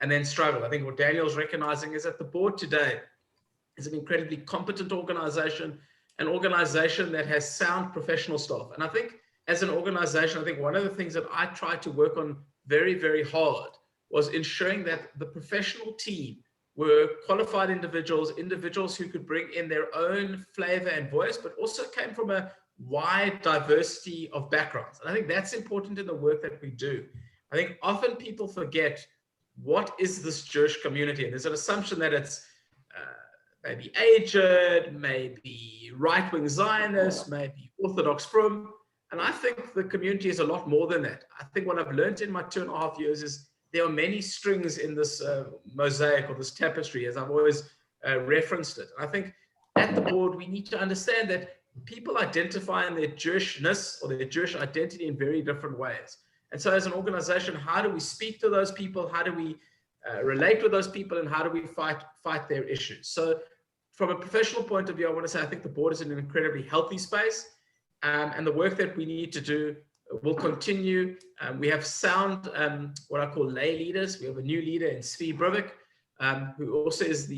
and then struggle. I think what Daniel's recognizing is that the board today is an incredibly competent organization, an organization that has sound professional staff. And I think as an organization, I think one of the things that I tried to work on very, very hard was ensuring that the professional team were qualified individuals, individuals who could bring in their own flavor and voice, but also came from a wide diversity of backgrounds. And I think that's important in the work that we do. I think often people forget, what is this Jewish community? And there's an assumption that it's maybe aged, maybe right-wing Zionist, maybe Orthodox Frum. And I think the community is a lot more than that. I think what I've learned in my 2.5 years is there are many strings in this mosaic or this tapestry, as I've always referenced it. I think at the board, we need to understand that people identify in their Jewishness or their Jewish identity in very different ways. And so as an organization, how do we speak to those people? How do we relate with those people? And how do we fight their issues? So from a professional point of view, I want to say I think the board is in an incredibly healthy space. And the work that we need to do will continue. We have sound, what I call lay leaders. We have a new leader in Svi Brivik, who also is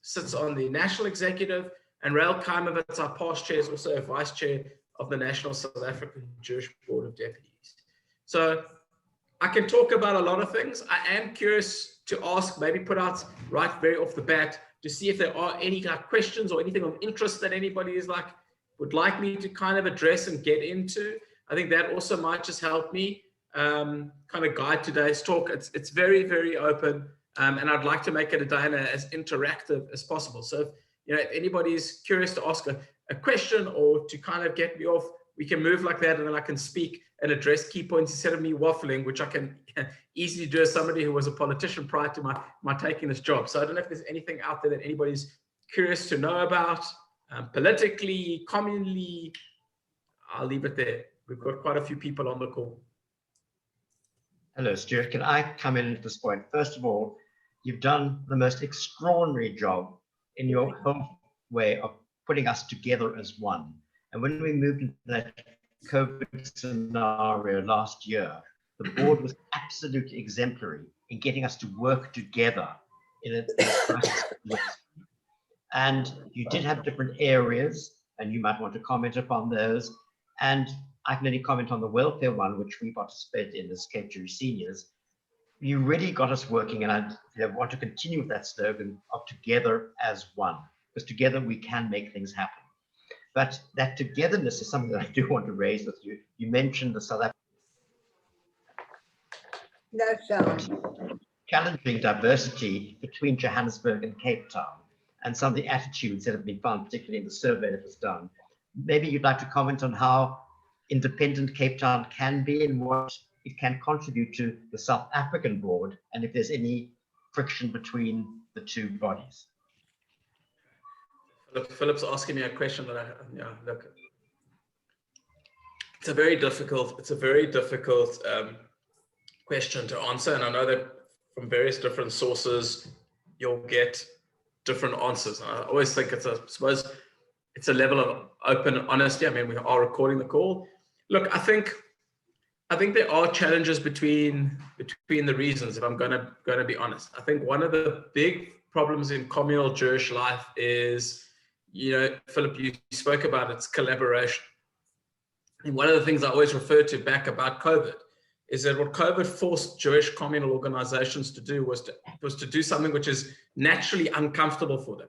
sits on the national executive, and Rael Kaimovitz, our past chair, is also a vice chair of the National South African Jewish Board of Deputies. So I can talk about a lot of things. I am curious to ask, maybe put out right very off the bat, to see if there are any questions or anything of interest that anybody is would like me to kind of address and get into. I think that also might just help me kind of guide today's talk. It's very, very open, and I'd like to make it as interactive as possible. So if anybody is curious to ask a question or to kind of get me off, we can move like that, and then I can speak and address key points instead of me waffling, which I can easily do as somebody who was a politician prior to my taking this job. So I don't know if there's anything out there that anybody's curious to know about, politically, communally. I'll leave it there. We've got quite a few people on the call. Hello, Stuart. Can I come in at this point? First of all, you've done the most extraordinary job in your whole way of putting us together as one. And when we moved into that COVID scenario last year, the board was absolutely exemplary in getting us to work together in a crisis. And you did have different areas, and you might want to comment upon those. And I can only comment on the welfare one, which we participated in as Cape Jury seniors. You really got us working, and I want to continue with that slogan of together as one, because together we can make things happen. But that togetherness is something that I do want to raise with you. You mentioned the South African challenging diversity between Johannesburg and Cape Town, and some of the attitudes that have been found, particularly in the survey that was done. Maybe you'd like to comment on how independent Cape Town can be and what it can contribute to the South African board, and if there's any friction between the two bodies. Philip's asking me a question that look, it's a very difficult question to answer, and I know that from various different sources you'll get different answers. And I always think it's a level of open honesty. I mean, we are recording the call. Look, I think there are challenges between the reasons, if I'm going to be honest. I think one of the big problems in communal Jewish life is, Philip, you spoke about its collaboration. And one of the things I always refer to back about COVID is that what COVID forced Jewish communal organizations to do was to do something which is naturally uncomfortable for them.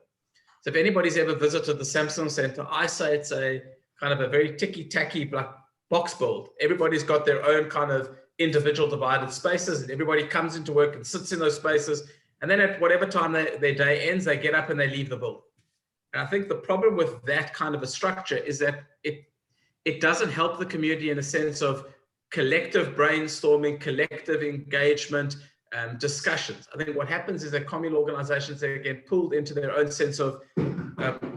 So if anybody's ever visited the Samson Center, I say it's a kind of a very ticky-tacky box build. Everybody's got their own kind of individual divided spaces, and everybody comes into work and sits in those spaces. And then at whatever time their day ends, they get up and they leave the building. And I think the problem with that kind of a structure is that it doesn't help the community in a sense of collective brainstorming, collective engagement, discussions. I think what happens is that communal organizations, they get pulled into their own sense of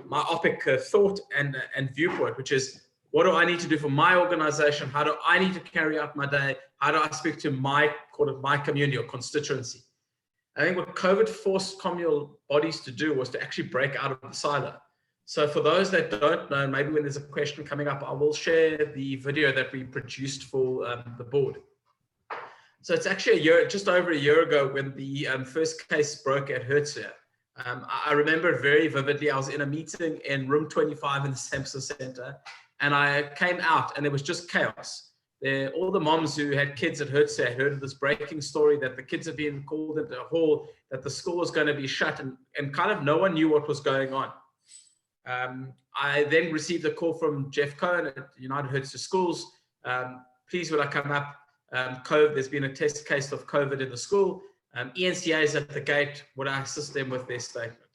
myopic thought and viewpoint, which is, what do I need to do for my organization? How do I need to carry out my day? How do I speak to my community or constituency? I think what COVID forced communal bodies to do was to actually break out of the silo. So for those that don't know, maybe when there's a question coming up, I will share the video that we produced for the board. So it's actually just over a year ago when the first case broke at Hertzia. I remember it very vividly. I was in a meeting in room 25 in the Samsa Center, and I came out and there was just chaos. All the moms who had kids at Hertzia heard of this breaking story that the kids had been called into a hall, that the school was going to be shut, and kind of no one knew what was going on. I then received a call from Jeff Cohen at United Hertzia Schools. Please would I come up? There's been a test case of COVID in the school. ENCA is at the gate. Would I assist them with their statement?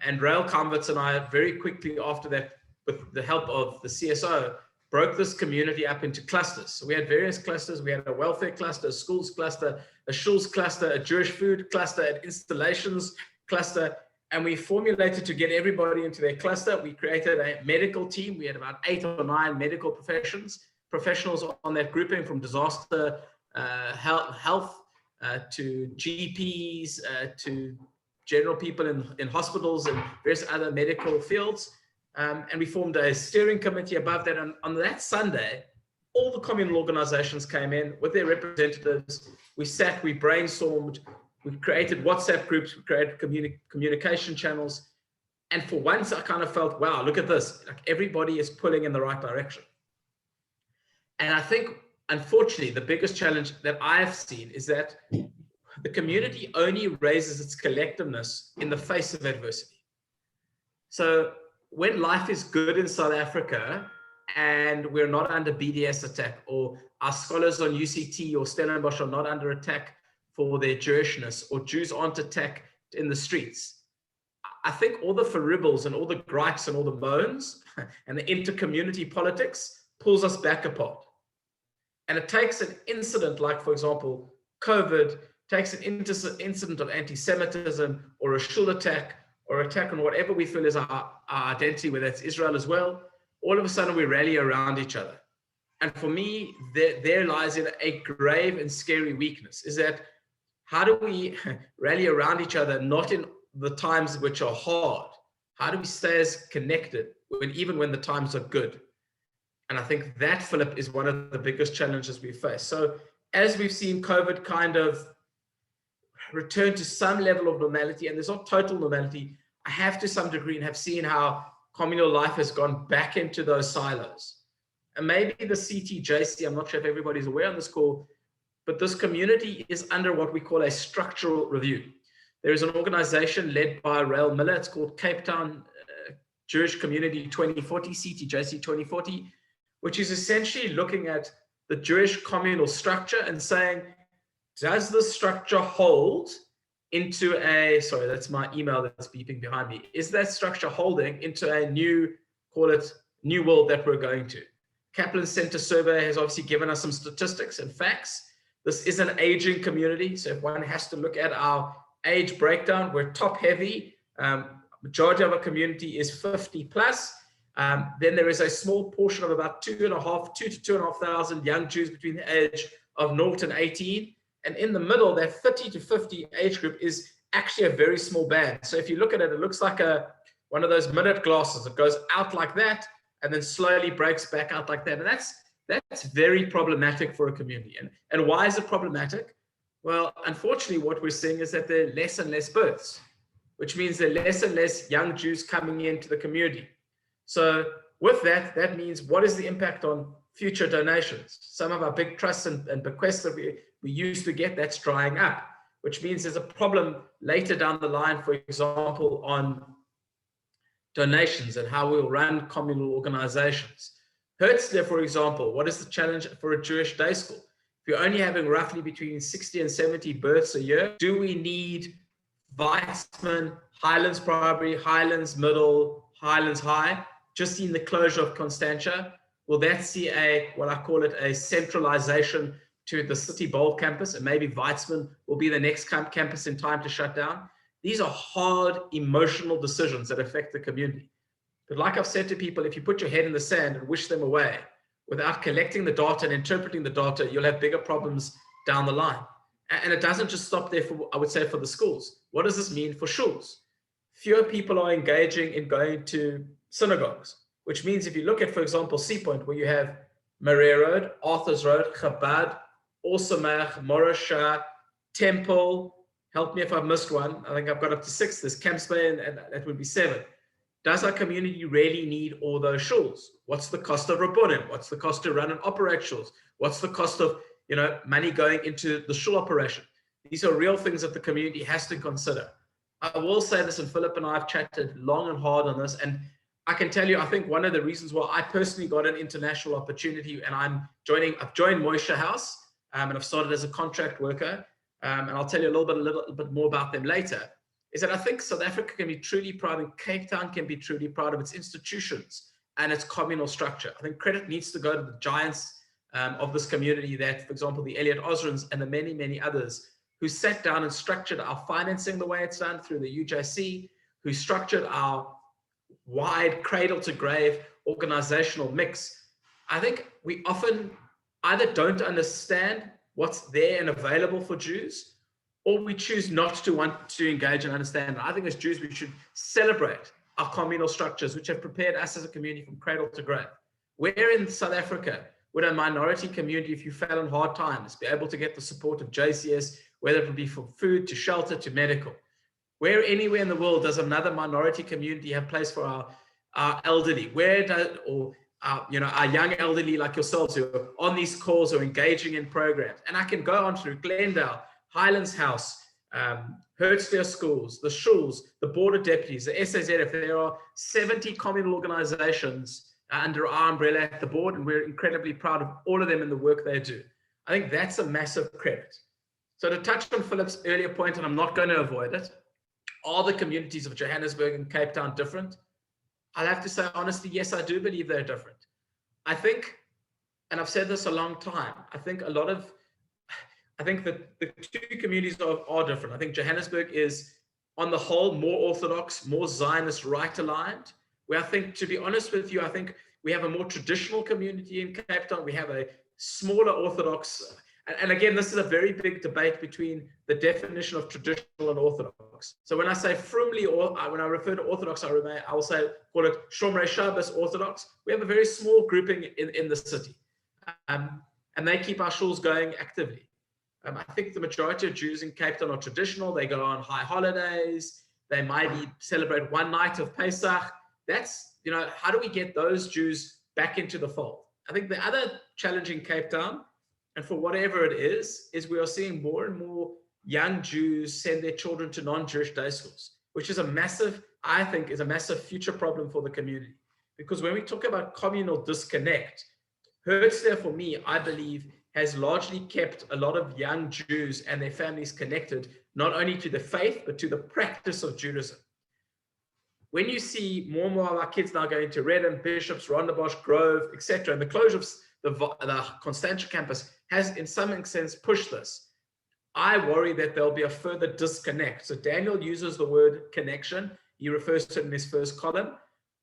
And Rail Converts and I very quickly after that, with the help of the CSO, broke this community up into clusters. So we had various clusters. We had a welfare cluster, a schools cluster, a schools cluster, a Jewish food cluster, an installations cluster. And we formulated to get everybody into their cluster. We created a medical team. We had about 8 or 9 medical professionals on that grouping, from disaster health to GPs to general people in hospitals and various other medical fields. And we formed a steering committee above that. And on that Sunday, all the communal organizations came in with their representatives. We sat, we brainstormed, we created WhatsApp groups, we created communication channels. And for once, I kind of felt, wow, look at this. Like, everybody is pulling in the right direction. And I think, unfortunately, the biggest challenge that I've seen is that the community only raises its collectiveness in the face of adversity. So when life is good in South Africa and we're not under BDS attack, or our scholars on UCT or Stellenbosch are not under attack for their Jewishness, or Jews aren't attacked in the streets, I think all the foibles and all the gripes and all the moans and the inter-community politics pulls us back apart. And it takes an incident like, for example, COVID, takes an incident of anti-Semitism or a shul attack or attack on whatever we feel is our identity, whether it's Israel as well. All of a sudden we rally around each other. And for me, there lies in a grave and scary weakness, is that how do we rally around each other, not in the times which are hard? How do we stay as connected even when the times are good? And I think that, Philip, is one of the biggest challenges we face. So as we've seen COVID kind of return to some level of normality, and there's not total normality, I have to some degree and have seen how communal life has gone back into those silos. And maybe the CTJC, I'm not sure if everybody's aware on this call, but this community is under what we call a structural review. There is an organization led by Rael Miller. It's called Cape Town Jewish Community 2040, CTJC 2040, which is essentially looking at the Jewish communal structure and saying, does this structure hold into a, sorry, that's my email that's beeping behind me. Is that structure holding into a new, call it new world that we're going to? Kaplan Center survey has obviously given us some statistics and facts. This is an aging community. So if one has to look at our age breakdown, we're top heavy. Majority of our community is 50 plus. Then there is a small portion of about 2,500 to 2,500 young Jews between the age of 0 and 18. And in the middle, that 30 to 50 age group is actually a very small band. So if you look at it, it looks like one of those minute glasses. It goes out like that and then slowly breaks back out like that. And that's very problematic for a community. And why is it problematic? Well, unfortunately, what we're seeing is that there are less and less births, which means there are less and less young Jews coming into the community. So with that, that means, what is the impact on future donations? Some of our big trusts and bequests that we used to get, that's drying up, which means there's a problem later down the line, for example, on donations and how we'll run communal organizations. Hertzia, for example, what is the challenge for a Jewish day school? If you're only having roughly between 60 and 70 births a year, do we need Weitzman, Highlands Primary, Highlands Middle, Highlands High, just in the closure of Constantia? Will that see what I call it, a centralization to the City Bowl campus, and maybe Weitzman will be the next campus in time to shut down? These are hard, emotional decisions that affect the community. But like I've said to people, if you put your head in the sand and wish them away without collecting the data and interpreting the data, you'll have bigger problems down the line. And it doesn't just stop there, I would say, for the schools. What does this mean for shuls? Fewer people are engaging in going to synagogues, which means if you look at, for example, Sea Point, where you have Marais Road, Arthur's Road, Chabad, Orsamach, Morasha, Temple. Help me if I've missed one. I think I've got up to 6. There's Camps Bay, and that would be 7. Does our community really need all those shuls? What's the cost of reporting? What's the cost to run and operate shuls? What's the cost of, money going into the shul operation? These are real things that the community has to consider. I will say this, and Philip and I have chatted long and hard on this, and I can tell you, I think one of the reasons why I personally got an international opportunity, and I've joined Moishe House, and I've started as a contract worker, and I'll tell you a little bit more about them later, is that I think South Africa can be truly proud, and Cape Town can be truly proud of its institutions and its communal structure. I think credit needs to go to the giants of this community that, for example, the Elliot Osrans and the many, many others who sat down and structured our financing the way it's done through the UJC, who structured our wide cradle to grave organizational mix. I think we often either don't understand what's there and available for Jews, or we choose not to want to engage and understand. I think as Jews, we should celebrate our communal structures, which have prepared us as a community from cradle to grave. Where in South Africa would a minority community, if you fell in hard times, be able to get the support of JCS, whether it be from food to shelter to medical? Where anywhere in the world does another minority community have place for our elderly? Where does, or our young elderly like yourselves who are on these calls or engaging in programs? And I can go on through Glendale, Highlands House, Hertzler Schools, the shuls, the border deputies, the SAZF. There are 70 communal organizations under our umbrella at the board, and we're incredibly proud of all of them and the work they do. I think that's a massive credit. So to touch on Philip's earlier point, and I'm not going to avoid it, are the communities of Johannesburg and Cape Town different? I'll have to say honestly, yes, I do believe they're different. I think, and I've said this a long time, I think that the two communities are different. I think Johannesburg is, on the whole, more Orthodox, more Zionist, right-aligned, where I think, to be honest with you, I think we have a more traditional community in Cape Town. We have a smaller Orthodox. And again, this is a very big debate between the definition of traditional and Orthodox. So when I say firmly, or when I refer to Orthodox, I will say, call it Shomrei Shabbos Orthodox. We have a very small grouping in the city. And they keep our shuls going actively. I think the majority of Jews in Cape Town are traditional. They go on high holidays. They maybe celebrate one night of Pesach. That's, how do we get those Jews back into the fold? I think the other challenge in Cape Town, and for whatever it is we are seeing more and more young Jews send their children to non-Jewish day schools, which is I think is a massive future problem for the community. Because when we talk about communal disconnect, Hertzler, for me, I believe, has largely kept a lot of young Jews and their families connected, not only to the faith, but to the practice of Judaism. When you see more and more of our kids now going to Redden, Bishops, Rondebosch, Grove, etc., and the closure of the Constantia campus has, in some sense, pushed this, I worry that there'll be a further disconnect. So Daniel uses the word connection. He refers to it in his first column.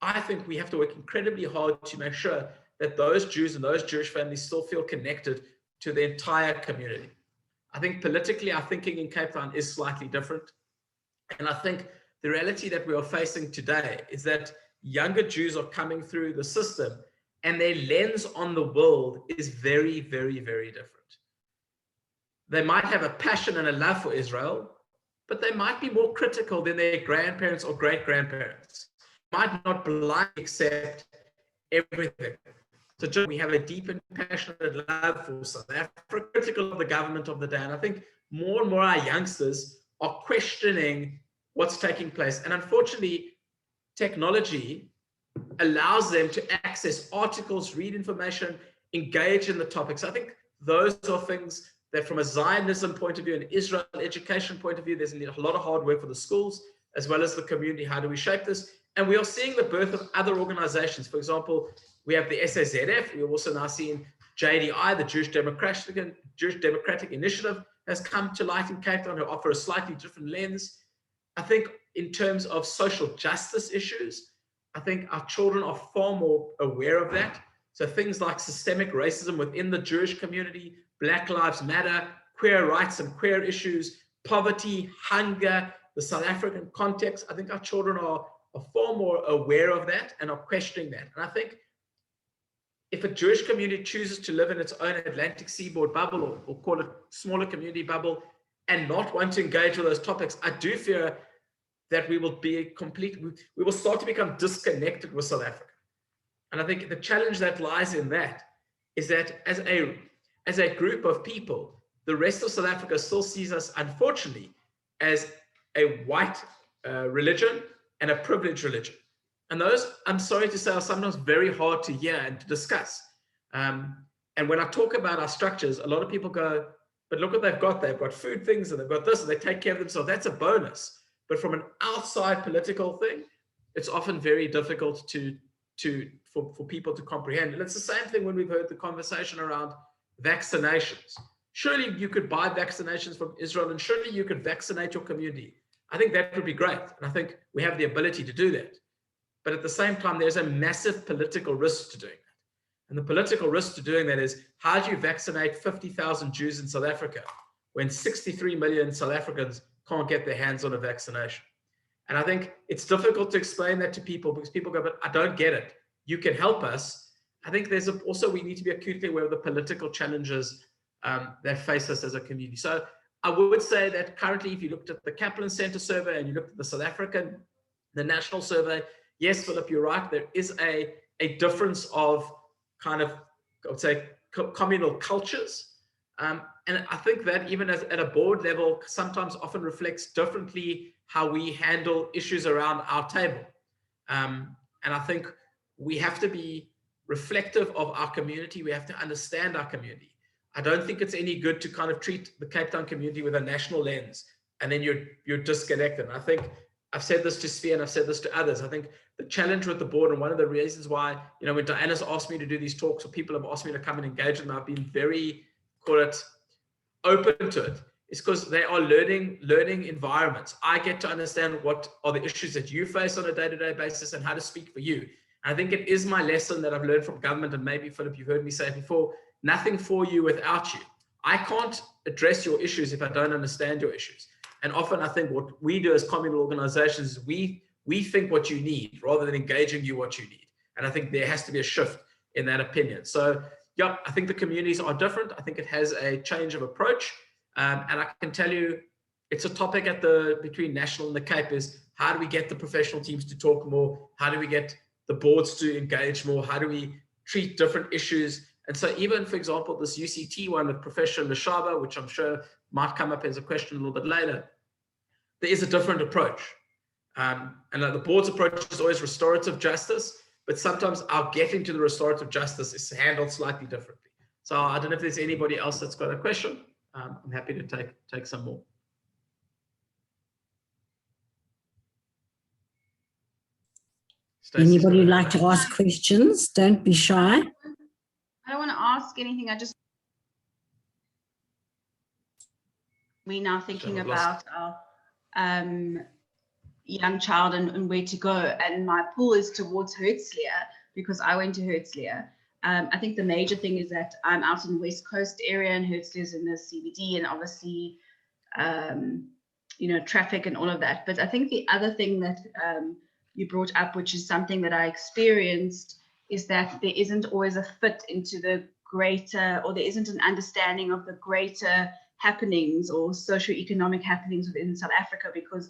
I think we have to work incredibly hard to make sure that those Jews and those Jewish families still feel connected to the entire community. I think politically, our thinking in Cape Town is slightly different. And I think the reality that we are facing today is that younger Jews are coming through the system and their lens on the world is very, very, very different. They might have a passion and a love for Israel, but they might be more critical than their grandparents or great-grandparents. Might not blindly accept everything. So we have a deep and passionate love for South Africa, critical of the government of the day. And I think more and more our youngsters are questioning what's taking place. And unfortunately, technology allows them to access articles, read information, engage in the topics. I think those are things that from a Zionism point of view, an Israel education point of view, there's a lot of hard work for the schools as well as the community. How do we shape this? And we are seeing the birth of other organizations. For example, we have the SAZF. We're also now seeing JDI, the Jewish Democratic Initiative, has come to light in Cape Town, who offer a slightly different lens. I think in terms of social justice issues, I think our children are far more aware of that. So things like systemic racism within the Jewish community, Black Lives Matter, queer rights and queer issues, poverty, hunger, the South African context, I think our children are far more aware of that and are questioning that. And I think if a Jewish community chooses to live in its own Atlantic seaboard bubble, or call it smaller community bubble, and not want to engage with those topics, I do fear that we will start to become disconnected with South Africa. And I think the challenge that lies in that is that as a group of people, the rest of South Africa still sees us, unfortunately, as a white religion and a privileged religion. And those, I'm sorry to say, are sometimes very hard to hear and to discuss. And when I talk about our structures, a lot of people go, but look what they've got. They've got food things and they've got this and they take care of themselves. That's a bonus. But from an outside political thing, it's often very difficult for people to comprehend. And it's the same thing when we've heard the conversation around vaccinations. Surely you could buy vaccinations from Israel and surely you could vaccinate your community. I think that would be great. And I think we have the ability to do that. But at the same time, there's a massive political risk to doing that. And the political risk to doing that is, how do you vaccinate 50,000 Jews in South Africa when 63 million South Africans can't get their hands on a vaccination? And I think it's difficult to explain that to people because people go, but I don't get it. You can help us. I think there's also, we need to be acutely aware of the political challenges that face us as a community. So I would say that currently, if you looked at the Kaplan Center survey and you looked at the South African, the national survey, yes, Philip, you're right. There is a difference of kind of, I would say, communal cultures. And I think that even at a board level, sometimes often reflects differently how we handle issues around our table. And I think we have to be reflective of our community. We have to understand our community. I don't think it's any good to kind of treat the Cape Town community with a national lens, and then you're disconnected. And I think I've said this to Sphere and I've said this to others. I think the challenge with the board, and one of the reasons why, when Diana's asked me to do these talks, or people have asked me to come and engage with them, I've been very, call it, open to it, is because they are learning environments. I get to understand what are the issues that you face on a day-to-day basis and how to speak for you. And I think it is my lesson that I've learned from government, and maybe, Philip, you've heard me say it before, nothing for you without you. I can't address your issues if I don't understand your issues. And often I think what we do as communal organizations is we think what you need rather than engaging you what you need. And I think there has to be a shift in that opinion. So yeah, I think the communities are different. I think it has a change of approach. And I can tell you, it's a topic between National and the Cape is, how do we get the professional teams to talk more? How do we get the boards to engage more? How do we treat different issues? And so even, for example, this UCT one with Professor Lashaba, which I'm sure might come up as a question a little bit later, there is a different approach. And the board's approach is always restorative justice, but sometimes our getting to the restorative justice is handled slightly differently. So I don't know if there's anybody else that's got a question. I'm happy to take some more. Stacey's Anybody would like to ask questions? Don't be shy. I don't want to ask anything. We're now thinking about our young child and where to go. And my pull is towards Herzliya because I went to Herzliya. I think the major thing is that I'm out in the West Coast area and Herzliya is in the CBD, and obviously, traffic and all of that. But I think the other thing that you brought up, which is something that I experienced, is that there isn't always a fit into the greater, or there isn't an understanding of the greater happenings or socioeconomic happenings within South Africa, because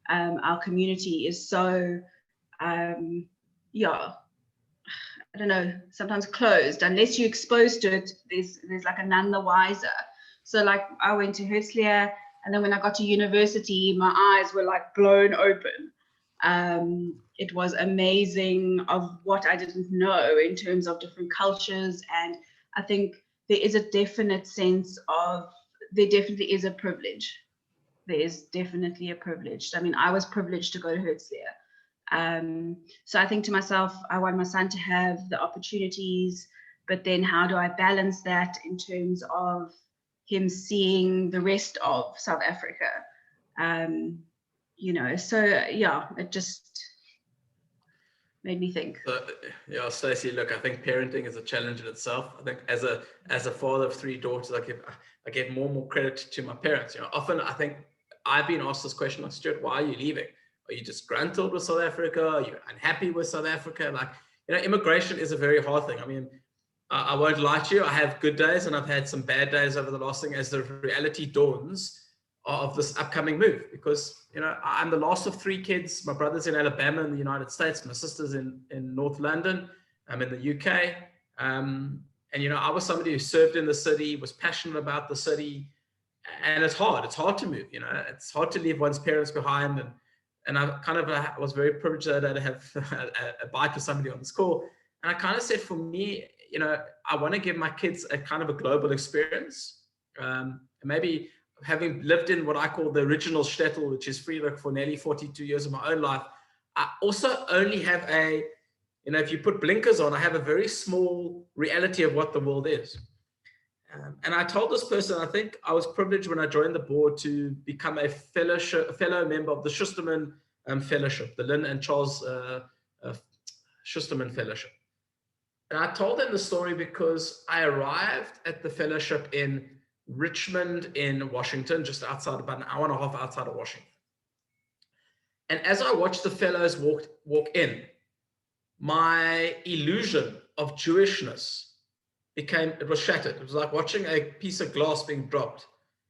our community is so, I don't know, sometimes closed. Unless you're exposed to it, there's like a none the wiser. So like I went to Herzliya, and then when I got to university, my eyes were like blown open. It was amazing of what I didn't know in terms of different cultures. And I think there is a definite sense of, there definitely is a privilege. There is definitely a privilege. I mean, I was privileged to go to Herzliya. So I think to myself, I want my son to have the opportunities, but then how do I balance that in terms of him seeing the rest of South Africa? So yeah, it just made me think. Yeah, Stacey, look, I think parenting is a challenge in itself. I think as a father of 3 daughters, I give more and more credit to my parents. Often I think I've been asked this question, like, Stuart, why are you leaving? Are you disgruntled with South Africa? Are you unhappy with South Africa? Like, immigration is a very hard thing. I mean, I won't lie to you. I have good days and I've had some bad days over the last thing as the reality dawns of this upcoming move, because, you know, I'm the last of 3 kids. My brother's in Alabama in the United States. My sister's in North London. I'm in the UK. And, you know, I was somebody who served in the city, was passionate about the city, and it's hard. It's hard to move, you know, it's hard to leave one's parents behind. And I kind of was very privileged that I have a bite with somebody on this call. And I kind of said, for me, you know, I want to give my kids a kind of a global experience. Maybe having lived in what I call the original shtetl, which is Vryburg, for nearly 42 years of my own life, I also only have a, you know, if you put blinkers on, I have a very small reality of what the world is. And I told this person, I think I was privileged when I joined the board to become a fellow member of the Schusterman Fellowship, the Lynn and Charles Schusterman Fellowship. And I told them the story because I arrived at the fellowship in Richmond in Washington, just outside, about an hour and a half outside of Washington. And as I watched the fellows walk in, my illusion of Jewishness it was shattered. It was like watching a piece of glass being dropped.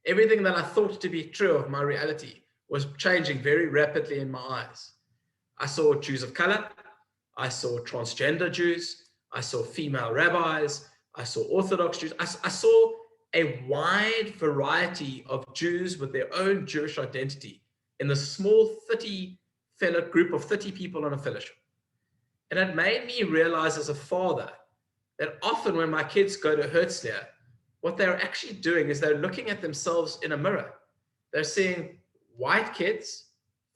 Everything that I thought to be true of my reality was changing very rapidly in my eyes. I saw Jews of color. I saw transgender Jews. I saw female rabbis. I saw Orthodox Jews. I saw a wide variety of Jews with their own Jewish identity in the small group of 30 people on a fellowship. And it made me realize as a father that often when my kids go to Herzliya, what they're actually doing is they're looking at themselves in a mirror. They're seeing white kids,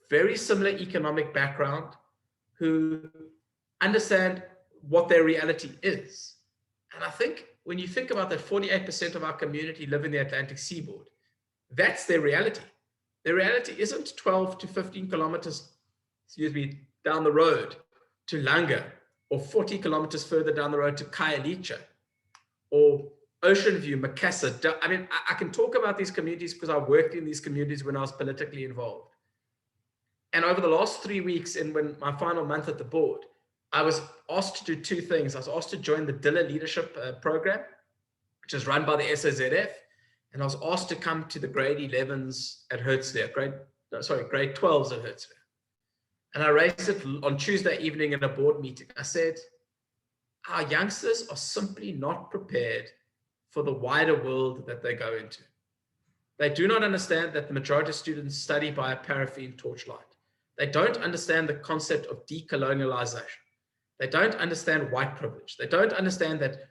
very similar economic background, who understand what their reality is. And I think when you think about that, 48% of our community live in the Atlantic seaboard. That's their reality. Their reality isn't 12 to 15 kilometers, down the road to Langa, or 40 kilometers further down the road to Khayelitsha, or Ocean View, Macassar. I mean, I can talk about these communities because I worked in these communities when I was politically involved. And over the last 3 weeks, when my final month at the board, I was asked to do 2 things. I was asked to join the Dilla Leadership Program, which is run by the SAZF. And I was asked to come to the grade 11s at Herzliya, grade 12s at Herzliya. And I raised it on Tuesday evening in a board meeting. I said, our youngsters are simply not prepared for the wider world that they go into. They do not understand that the majority of students study by a paraffin torchlight. They don't understand the concept of decolonialization. They don't understand white privilege. They don't understand that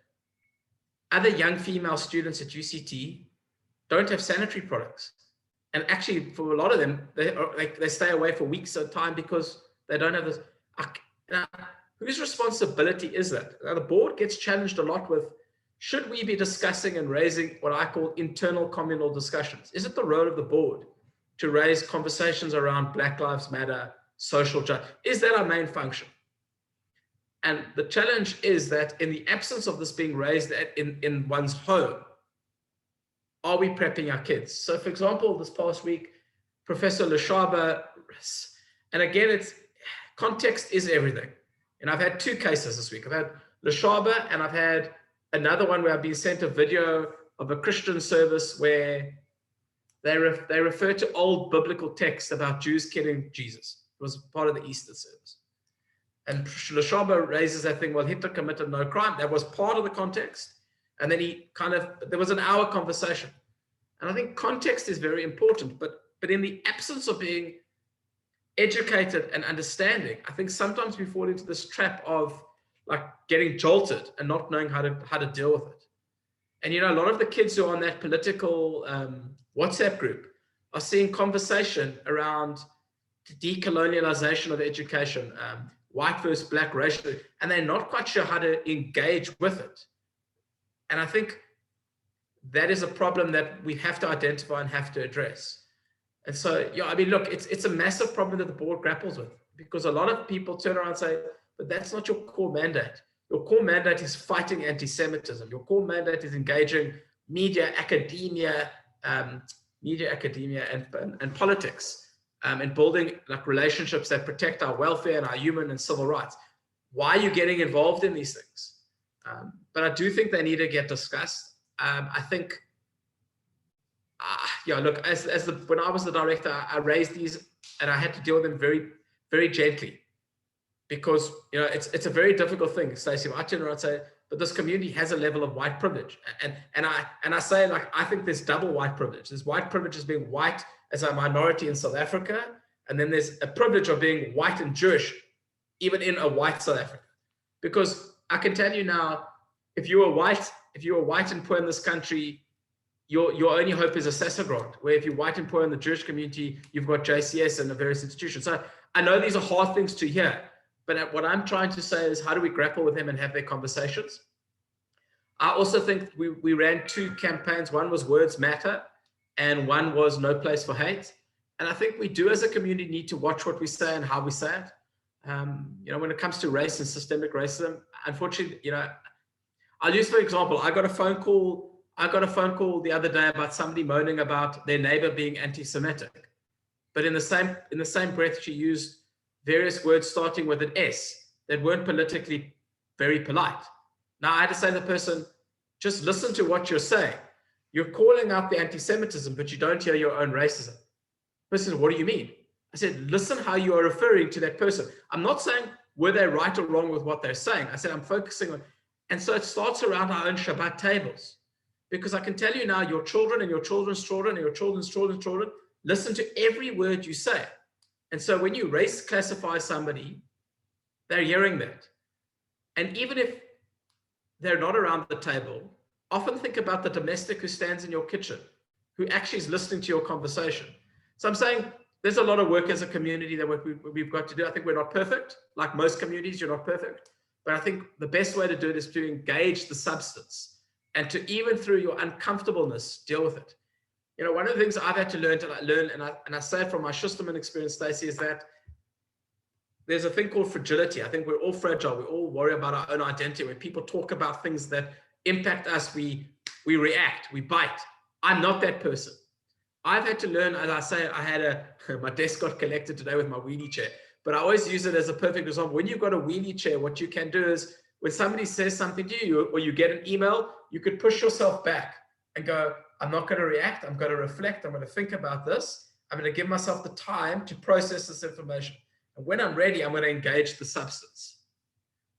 other young female students at UCT don't have sanitary products. And actually, for a lot of them, they stay away for weeks at a time because they don't have this. Now, whose responsibility is that? Now, the board gets challenged a lot with, should we be discussing and raising what I call internal communal discussions? Is it the role of the board to raise conversations around Black Lives Matter, social justice? Is that our main function? And the challenge is that in the absence of this being raised in one's home, are we prepping our kids? So for example, this past week, Professor Leshaba, and again, context is everything. And I've had 2 cases this week. I've had Leshaba, and I've had another one where I've been sent a video of a Christian service where they refer to old biblical texts about Jews killing Jesus. It was part of the Easter service. And Leshaba raises that thing, well, Hitler committed no crime. That was part of the context. And then there was an hour conversation. And I think context is very important, but in the absence of being educated and understanding, I think sometimes we fall into this trap of like getting jolted and not knowing how to deal with it. And, you know, a lot of the kids who are on that political WhatsApp group are seeing conversation around decolonialization of education, white versus black racial, and they're not quite sure how to engage with it. And I think that is a problem that we have to identify and have to address. And so, yeah, I mean, look, it's a massive problem that the board grapples with, because a lot of people turn around and say, but that's not your core mandate. Your core mandate is fighting anti-Semitism. Your core mandate is engaging media, academia, and politics, and building like relationships that protect our welfare and our human and civil rights. Why are you getting involved in these things? but I do think they need to get discussed. I think, yeah, look, when I was the director, I raised these and I had to deal with them very, very gently, because it's a very difficult thing, Stacey. I turn around and say, but this community has a level of white privilege, and I say, like, I think there's double white privilege. There's white privilege as being white as a minority in South Africa, and then there's a privilege of being white and Jewish, even in a white South Africa. Because I can tell you now, if you are white and poor in this country, your only hope is a SASSA grant, where if you're white and poor in the Jewish community, you've got JCS and the various institutions. So I know these are hard things to hear, but what I'm trying to say is, how do we grapple with them and have their conversations? I also think we ran 2 campaigns. One was Words Matter, and one was No Place for Hate. And I think we do as a community need to watch what we say and how we say it. When it comes to race and systemic racism, unfortunately, I'll use, for example, I got a phone call the other day about somebody moaning about their neighbor being anti-Semitic. But in the same breath, she used various words starting with an S that weren't politically very polite. Now I had to say to the person, just listen to what you're saying. You're calling out the anti-Semitism, but you don't hear your own racism. The person said, what do you mean? I said, listen how you are referring to that person. I'm not saying were they right or wrong with what they're saying. I said, I'm focusing on, and so it starts around our own Shabbat tables. Because I can tell you now, your children and your children's children and your children's children's children listen to every word you say. And so when you race classify somebody, they're hearing that. And even if they're not around the table, often think about the domestic who stands in your kitchen, who actually is listening to your conversation. So I'm saying there's a lot of work as a community that we've got to do. I think we're not perfect. Like most communities, you're not perfect. But I think the best way to do it is to engage the substance and to, even through your uncomfortableness, deal with it. One of the things I've had to learn, and I say it from my Schusterman experience, Stacey, is that there's a thing called fragility. I think we're all fragile. We all worry about our own identity. When people talk about things that impact us, we react, we bite. I'm not that person. I've had to learn, as I say, my desk got collected today with my wheelie chair, but I always use it as a perfect example. When you've got a wheelie chair, what you can do is, when somebody says something to you, or you get an email, you could push yourself back and go, I'm not going to react. I'm going to reflect. I'm going to think about this. I'm going to give myself the time to process this information. And when I'm ready, I'm going to engage the substance.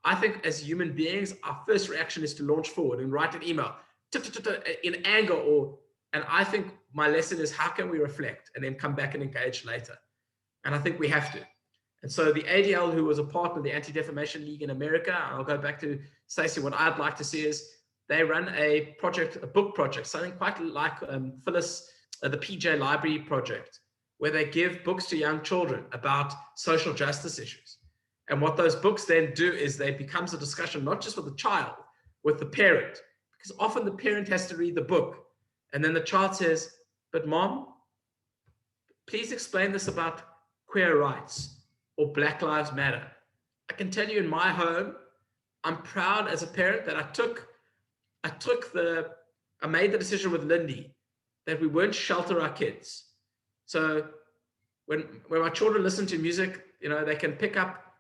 I think as human beings, our first reaction is to launch forward and write an email in anger, and I think my lesson is, how can we reflect and then come back and engage later? And I think we have to. And so the ADL, who was a partner of the Anti-Defamation League in America, I'll go back to Stacey, what I'd like to see is they run a book project, something quite like Phyllis, the PJ Library project, where they give books to young children about social justice issues. And what those books then do is they becomes a discussion, not just with the child, with the parent, because often the parent has to read the book. And then the child says, but mom, please explain this about queer rights or Black Lives Matter. I can tell you, in my home, I'm proud as a parent that I made the decision with Lindy that we won't shelter our kids. So when my children listen to music, they can pick up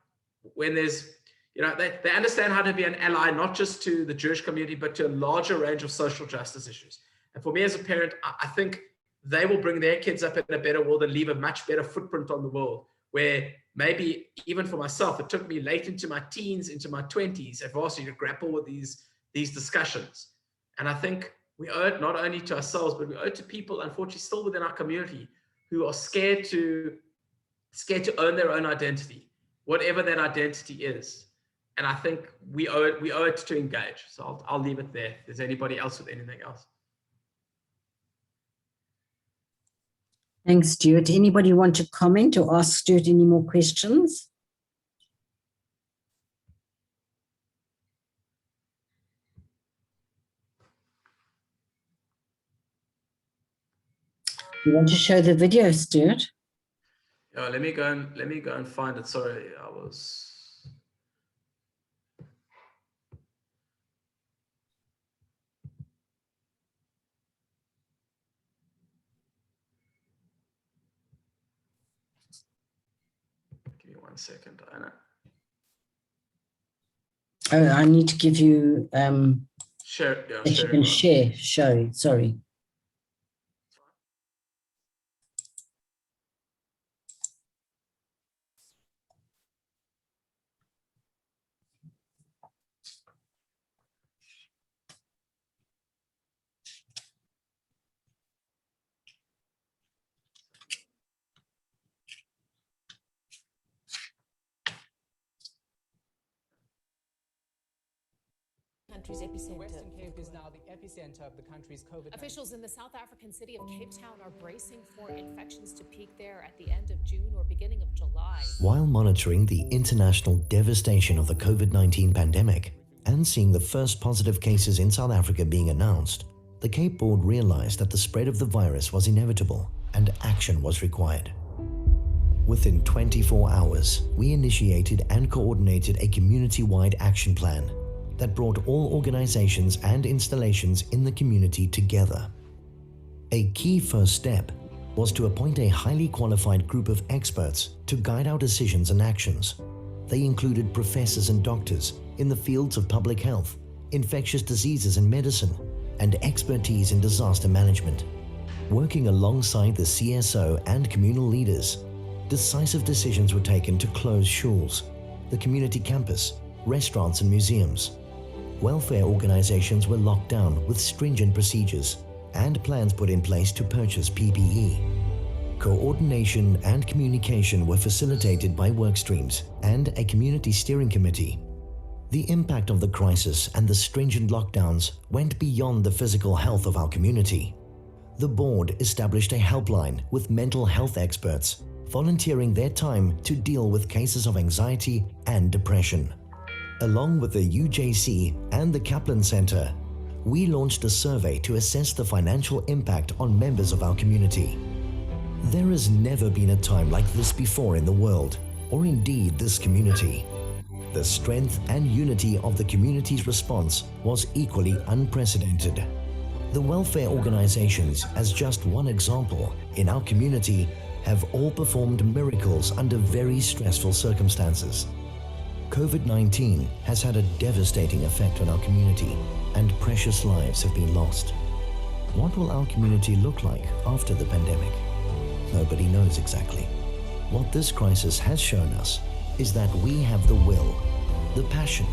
when there's, they understand how to be an ally, not just to the Jewish community, but to a larger range of social justice issues. And for me as a parent, I think they will bring their kids up in a better world and leave a much better footprint on the world, where maybe even for myself, it took me late into my teens, into my 20s at varsity to grapple with these discussions. And I think we owe it not only to ourselves, but we owe it to people, unfortunately, still within our community, who are scared to own their own identity, whatever that identity is. And I think we owe it to engage. So I'll leave it there. If there's anybody else with anything else? Thanks, Stuart. Anybody want to comment or ask Stuart any more questions? You want to show the video, Stuart? Yeah, let me go and find it. Sorry, I was. Give me 1 second, Anna. Oh, I need to give you, Share, yeah, that you sharing. can show, sorry. Country's The epicenter. Western Cape is now the epicenter of the country's COVID-19. Officials in the South African city of Cape Town are bracing for infections to peak there at the end of June or beginning of July. While monitoring the international devastation of the COVID-19 pandemic and seeing the first positive cases in South Africa being announced, the Cape Board realized that the spread of the virus was inevitable and action was required. Within 24 hours, we initiated and coordinated a community-wide action plan that brought all organizations and installations in the community together. A key first step was to appoint a highly qualified group of experts to guide our decisions and actions. They included professors and doctors in the fields of public health, infectious diseases and medicine, and expertise in disaster management. Working alongside the CSO and communal leaders, decisive decisions were taken to close schools, the community campus, restaurants and museums. Welfare organizations were locked down with stringent procedures and plans put in place to purchase PPE. Coordination and communication were facilitated by work streams and a community steering committee. The impact of the crisis and the stringent lockdowns went beyond the physical health of our community. The board established a helpline with mental health experts, volunteering their time to deal with cases of anxiety and depression. Along with the UJC and the Kaplan Center, we launched a survey to assess the financial impact on members of our community. There has never been a time like this before in the world, or indeed this community. The strength and unity of the community's response was equally unprecedented. The welfare organizations, as just one example, in our community, have all performed miracles under very stressful circumstances. COVID-19 has had a devastating effect on our community, and precious lives have been lost. What will our community look like after the pandemic? Nobody knows exactly. What this crisis has shown us is that we have the will, the passion,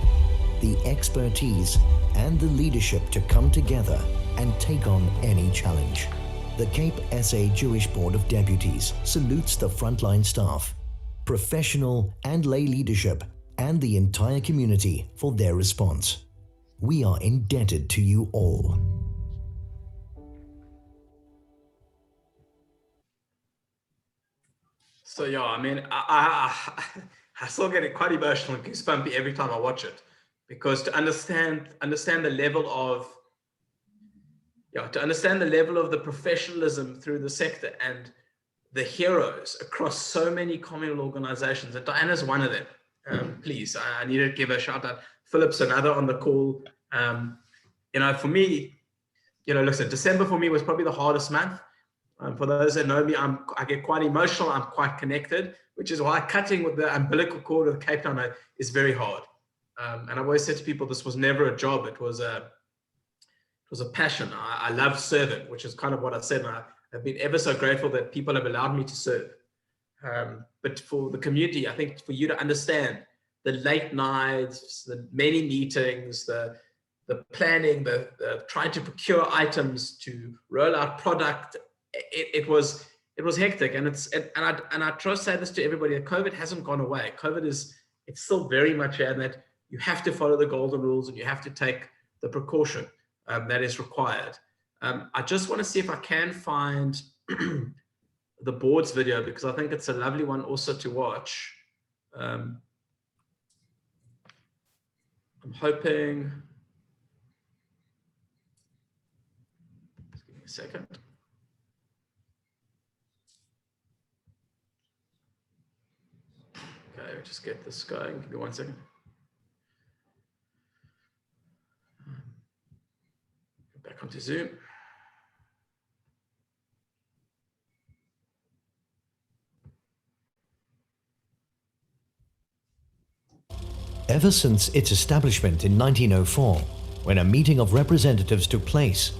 the expertise, and the leadership to come together and take on any challenge. The Cape SA Jewish Board of Deputies salutes the frontline staff, professional and lay leadership, and the entire community for their response. We are indebted to you all. So yeah, I mean, I still get quite emotional and goosebumpy every time I watch it, because to understand the level of the professionalism through the sector and the heroes across so many communal organizations, and Diana's one of them. Please, I need to give a shout out. Philip's another on the call. For me, listen, December for me was probably the hardest month. For those that know me, I get quite emotional. I'm quite connected, which is why cutting with the umbilical cord of Cape Town is very hard. And I've always said to people, this was never a job. It was a passion. I love serving, which is kind of what I said. And I've been ever so grateful that people have allowed me to serve. But for the community, I think for you to understand the late nights, the many meetings, the planning, the trying to procure items, to roll out product, it was hectic. And I try to say this to everybody, that COVID hasn't gone away. It's still very much here, and that you have to follow the golden rules and you have to take the precaution that is required. I just want to see if I can find the board's video, because I think it's a lovely one also to watch. I'm hoping, just give me a second. Okay, just get this going. Give me 1 second. Go back onto Zoom. Ever since its establishment in 1904, when a meeting of representatives took place,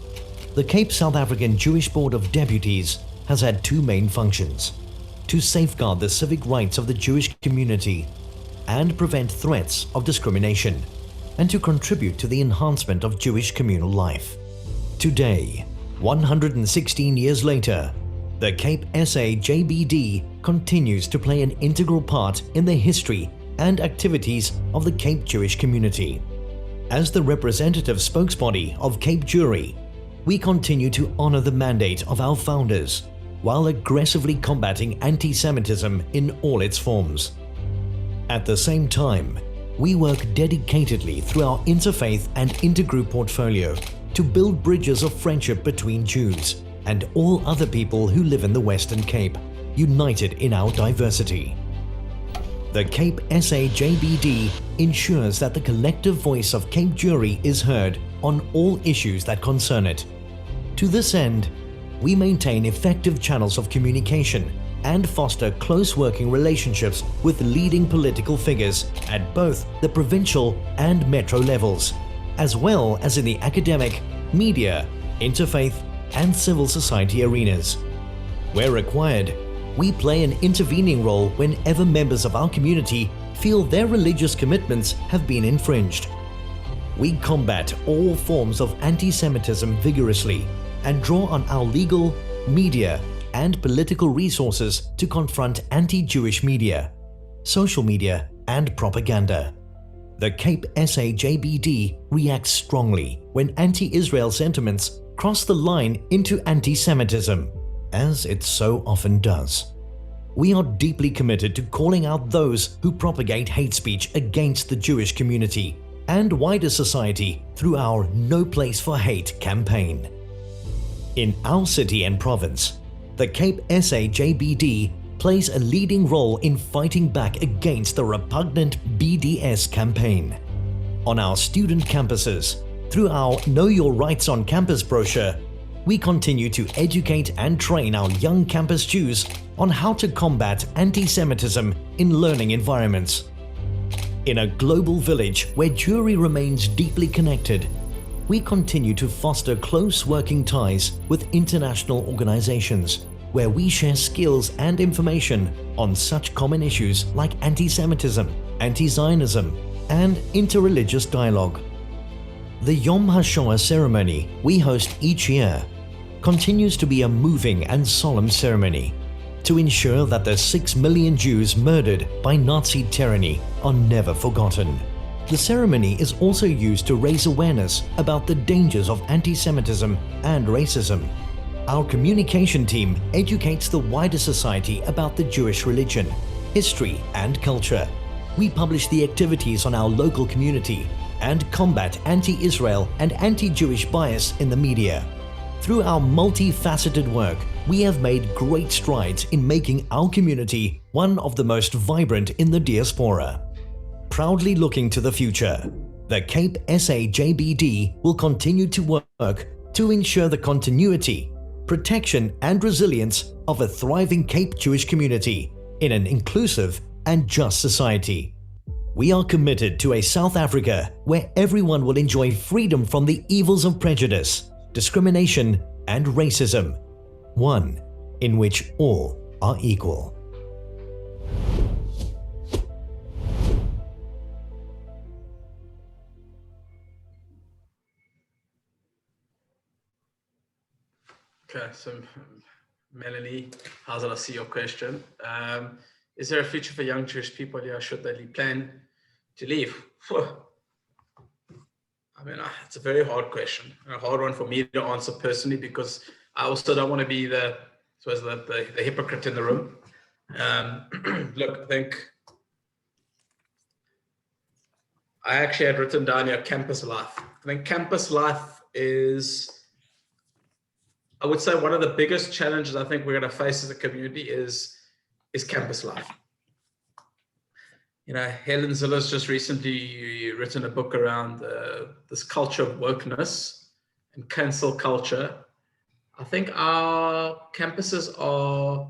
the Cape South African Jewish Board of Deputies has had two main functions: to safeguard the civic rights of the Jewish community and prevent threats of discrimination, and to contribute to the enhancement of Jewish communal life. Today, 116 years later, the Cape SA JBD continues to play an integral part in the history and activities of the Cape Jewish community. As the representative spokesbody of Cape Jewry, we continue to honor the mandate of our founders while aggressively combating anti-Semitism in all its forms. At the same time, we work dedicatedly through our interfaith and intergroup portfolio to build bridges of friendship between Jews and all other people who live in the Western Cape, united in our diversity. The Cape SA JBD ensures that the collective voice of Cape Jewry is heard on all issues that concern it. To this end, we maintain effective channels of communication and foster close working relationships with leading political figures at both the provincial and metro levels, as well as in the academic, media, interfaith, and civil society arenas. Where required, we play an intervening role whenever members of our community feel their religious commitments have been infringed. We combat all forms of anti-Semitism vigorously and draw on our legal, media, and political resources to confront anti-Jewish media, social media, and propaganda. The Cape SA JBD reacts strongly when anti-Israel sentiments cross the line into anti-Semitism, as it so often does. We are deeply committed to calling out those who propagate hate speech against the Jewish community and wider society through our No Place for Hate campaign. In our city and province, the Cape SA JBD plays a leading role in fighting back against the repugnant BDS campaign. On our student campuses, through our Know Your Rights on Campus brochure, we continue to educate and train our young campus Jews on how to combat anti-Semitism in learning environments. In a global village where Jewry remains deeply connected, we continue to foster close working ties with international organizations where we share skills and information on such common issues like anti-Semitism, anti-Zionism, and interreligious dialogue. The Yom HaShoah ceremony we host each year continues to be a moving and solemn ceremony to ensure that the 6 million Jews murdered by Nazi tyranny are never forgotten. The ceremony is also used to raise awareness about the dangers of anti-Semitism and racism. Our communication team educates the wider society about the Jewish religion, history, and culture. We publish the activities on our local community and combat anti-Israel and anti-Jewish bias in the media. Through our multifaceted work, we have made great strides in making our community one of the most vibrant in the diaspora. Proudly looking to the future, the Cape SA JBD will continue to work to ensure the continuity, protection, and resilience of a thriving Cape Jewish community in an inclusive and just society. We are committed to a South Africa where everyone will enjoy freedom from the evils of prejudice, discrimination, and racism, one in which all are equal. Okay, so Melanie, how did I see your question? Is there a future for young Jewish people here? Should they plan to leave? I mean, it's a very hard question, and a hard one for me to answer personally, because I also don't want to be the hypocrite in the room. Look, I think I actually had written down here campus life. I think campus life is, I would say, one of the biggest challenges I think we're going to face as a community is campus life. You know, Helen Ziller's just recently written a book around this culture of wokeness and cancel culture. I think our campuses are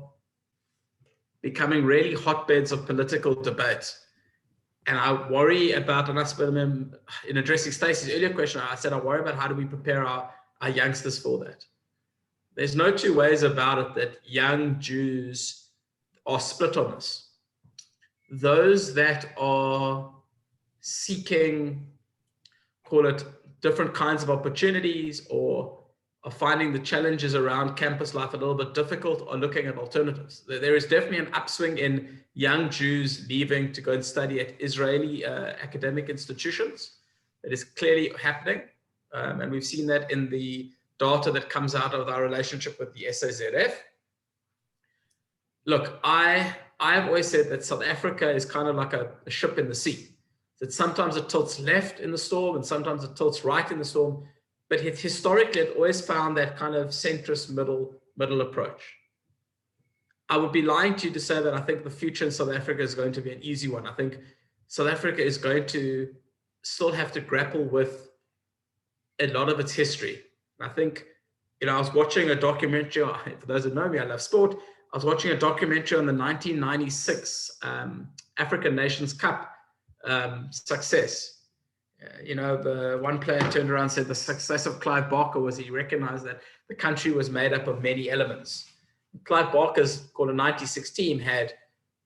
becoming really hotbeds of political debate. And I worry about, and I spoke in addressing Stacey's earlier question, I said, I worry about how do we prepare our youngsters for that. There's no two ways about it that young Jews are split on this. Those that are seeking, call it different kinds of opportunities, or are finding the challenges around campus life a little bit difficult, are looking at alternatives. There is definitely an upswing in young Jews leaving to go and study at Israeli academic institutions. That is clearly happening. And we've seen that in the data that comes out of our relationship with the SAZF. Look, I've always said that South Africa is kind of like a ship in the sea. That sometimes it tilts left in the storm and sometimes it tilts right in the storm. But historically, it always found that kind of centrist middle approach. I would be lying to you to say that I think the future in South Africa is going to be an easy one. I think South Africa is going to still have to grapple with a lot of its history. And I think, I was watching a documentary, for those that know me, I love sport. I was watching a documentary on the 1996 African Nations Cup success. The one player turned around and said the success of Clive Barker was he recognized that the country was made up of many elements. Clive Barker's called a 96 team had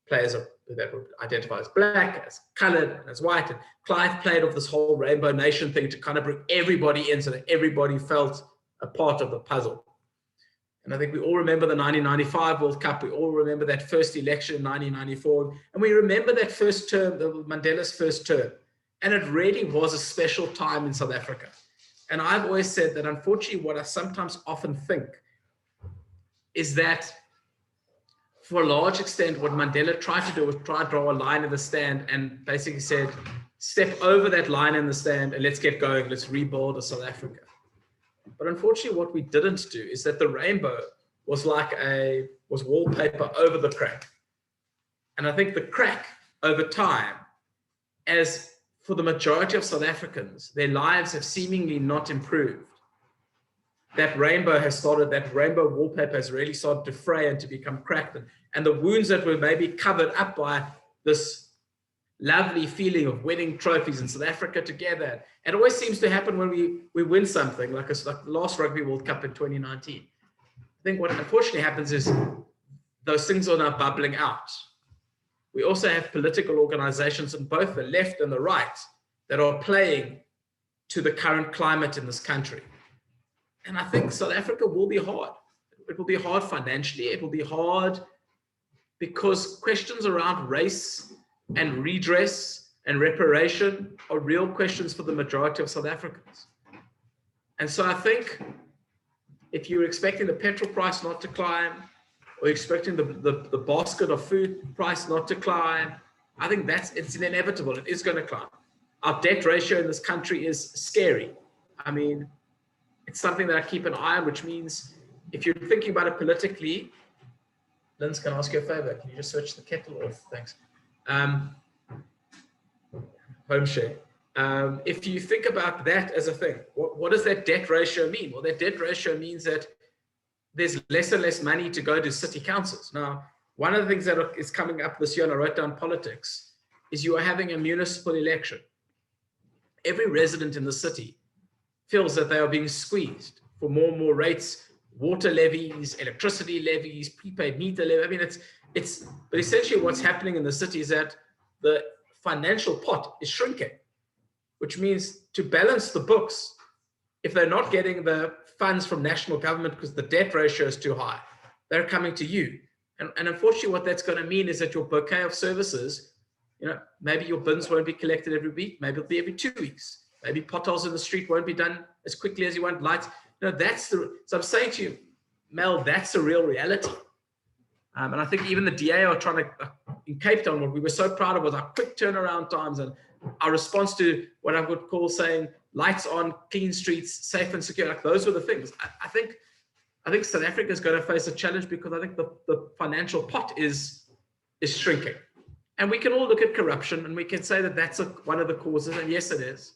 players that would identify as black, as colored, and as white. And Clive played off this whole Rainbow Nation thing to kind of bring everybody in so that everybody felt a part of the puzzle. And I think we all remember the 1995 World Cup. We all remember that first election in 1994. And we remember that first term, Mandela's first term. And it really was a special time in South Africa. And I've always said that, unfortunately, what I sometimes often think is that for a large extent, what Mandela tried to do was try to draw a line in the stand and basically said, step over that line in the stand and let's get going. Let's rebuild a South Africa. But unfortunately, what we didn't do is that the rainbow was was wallpaper over the crack. And I think the crack over time, as for the majority of South Africans, their lives have seemingly not improved. That rainbow wallpaper has really started to fray and to become cracked. And the wounds that were maybe covered up by this lovely feeling of winning trophies in South Africa together. It always seems to happen when we win something, like the last Rugby World Cup in 2019. I think what unfortunately happens is those things are now bubbling out. We also have political organizations on both the left and the right that are playing to the current climate in this country. And I think South Africa will be hard. It will be hard financially. It will be hard because questions around race and redress and reparation are real questions for the majority of South Africans. And so I think if you're expecting the petrol price not to climb, or expecting the basket of food price not to climb, I think it's inevitable. It is going to climb. Our debt ratio in this country is scary. I mean, it's something that I keep an eye on, which means if you're thinking about it politically, Linz, can I ask you a favor? Can you just switch the kettle off? Thanks. Home share. If you think about that as a thing, what does that debt ratio mean? Well, that debt ratio means that there's less and less money to go to city councils. Now, one of the things that is coming up this year, and I wrote down politics, is you are having a municipal election. Every resident in the city feels that they are being squeezed for more and more rates, water levies, electricity levies, prepaid meter levy. I mean, but essentially what's happening in the city is that the financial pot is shrinking, which means to balance the books, if they're not getting the funds from national government because the debt ratio is too high, they're coming to you. And unfortunately, what that's going to mean is that your bouquet of services, maybe your bins won't be collected every week, maybe it'll be every 2 weeks, maybe potholes in the street won't be done as quickly as you want, lights. So I'm saying to you, Mel, that's the real reality. And I think even the DA are trying to, in Cape Town, what we were so proud of was our quick turnaround times and our response to what I would call saying lights on, clean streets, safe and secure. Like those were the things. I think South Africa is going to face a challenge because I think the financial pot is shrinking. And we can all look at corruption and we can say that that's one of the causes. And yes, it is.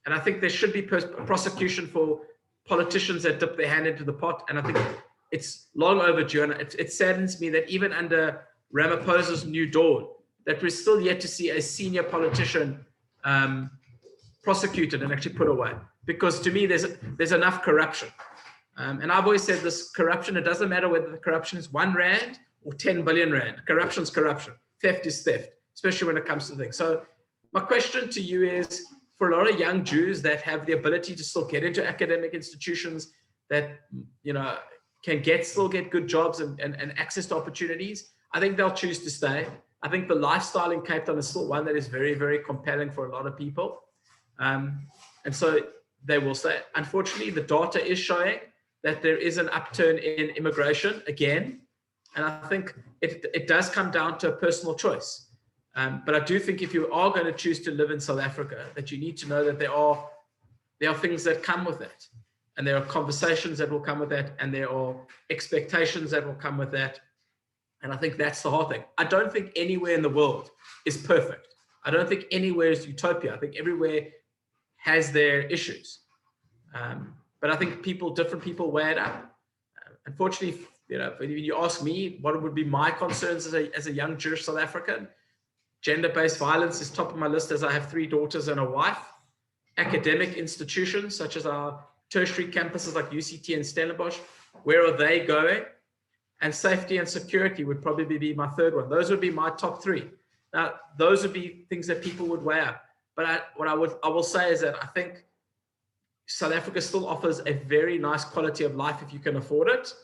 And I think there should be prosecution for politicians that dip their hand into the pot. And I think it's long overdue. And it saddens me that even under Ramaphosa's New Dawn, that we're still yet to see a senior politician prosecuted and actually put away. Because to me, there's enough corruption. And I've always said this corruption, it doesn't matter whether the corruption is 1 rand or 10 billion rand. Corruption is corruption. Theft is theft, especially when it comes to things. So my question to you is, for a lot of young Jews that have the ability to still get into academic institutions, that, you know, can still get good jobs and access to opportunities, I think they'll choose to stay. I think the lifestyle in Cape Town is still one that is very, very compelling for a lot of people. And so they will stay. Unfortunately, the data is showing that there is an upturn in immigration again. And I think it does come down to a personal choice. But I do think if you are going to choose to live in South Africa, that you need to know that there are things that come with that. And there are conversations that will come with that. And there are expectations that will come with that. And I think that's the hard thing. I don't think anywhere in the world is perfect. I don't think anywhere is utopia. I think everywhere has their issues. But I think different people weigh it up. Unfortunately, you know, when you ask me what would be my concerns as a young Jewish South African, gender-based violence is top of my list, as I have 3 daughters and a wife. Academic institutions such as our tertiary campuses like UCT and Stellenbosch, where are they going? And safety and security would probably be my 3rd one. Those would be my top 3. Now, those would be things that people would weigh up. But what I will say is that I think South Africa still offers a very nice quality of life if you can afford it.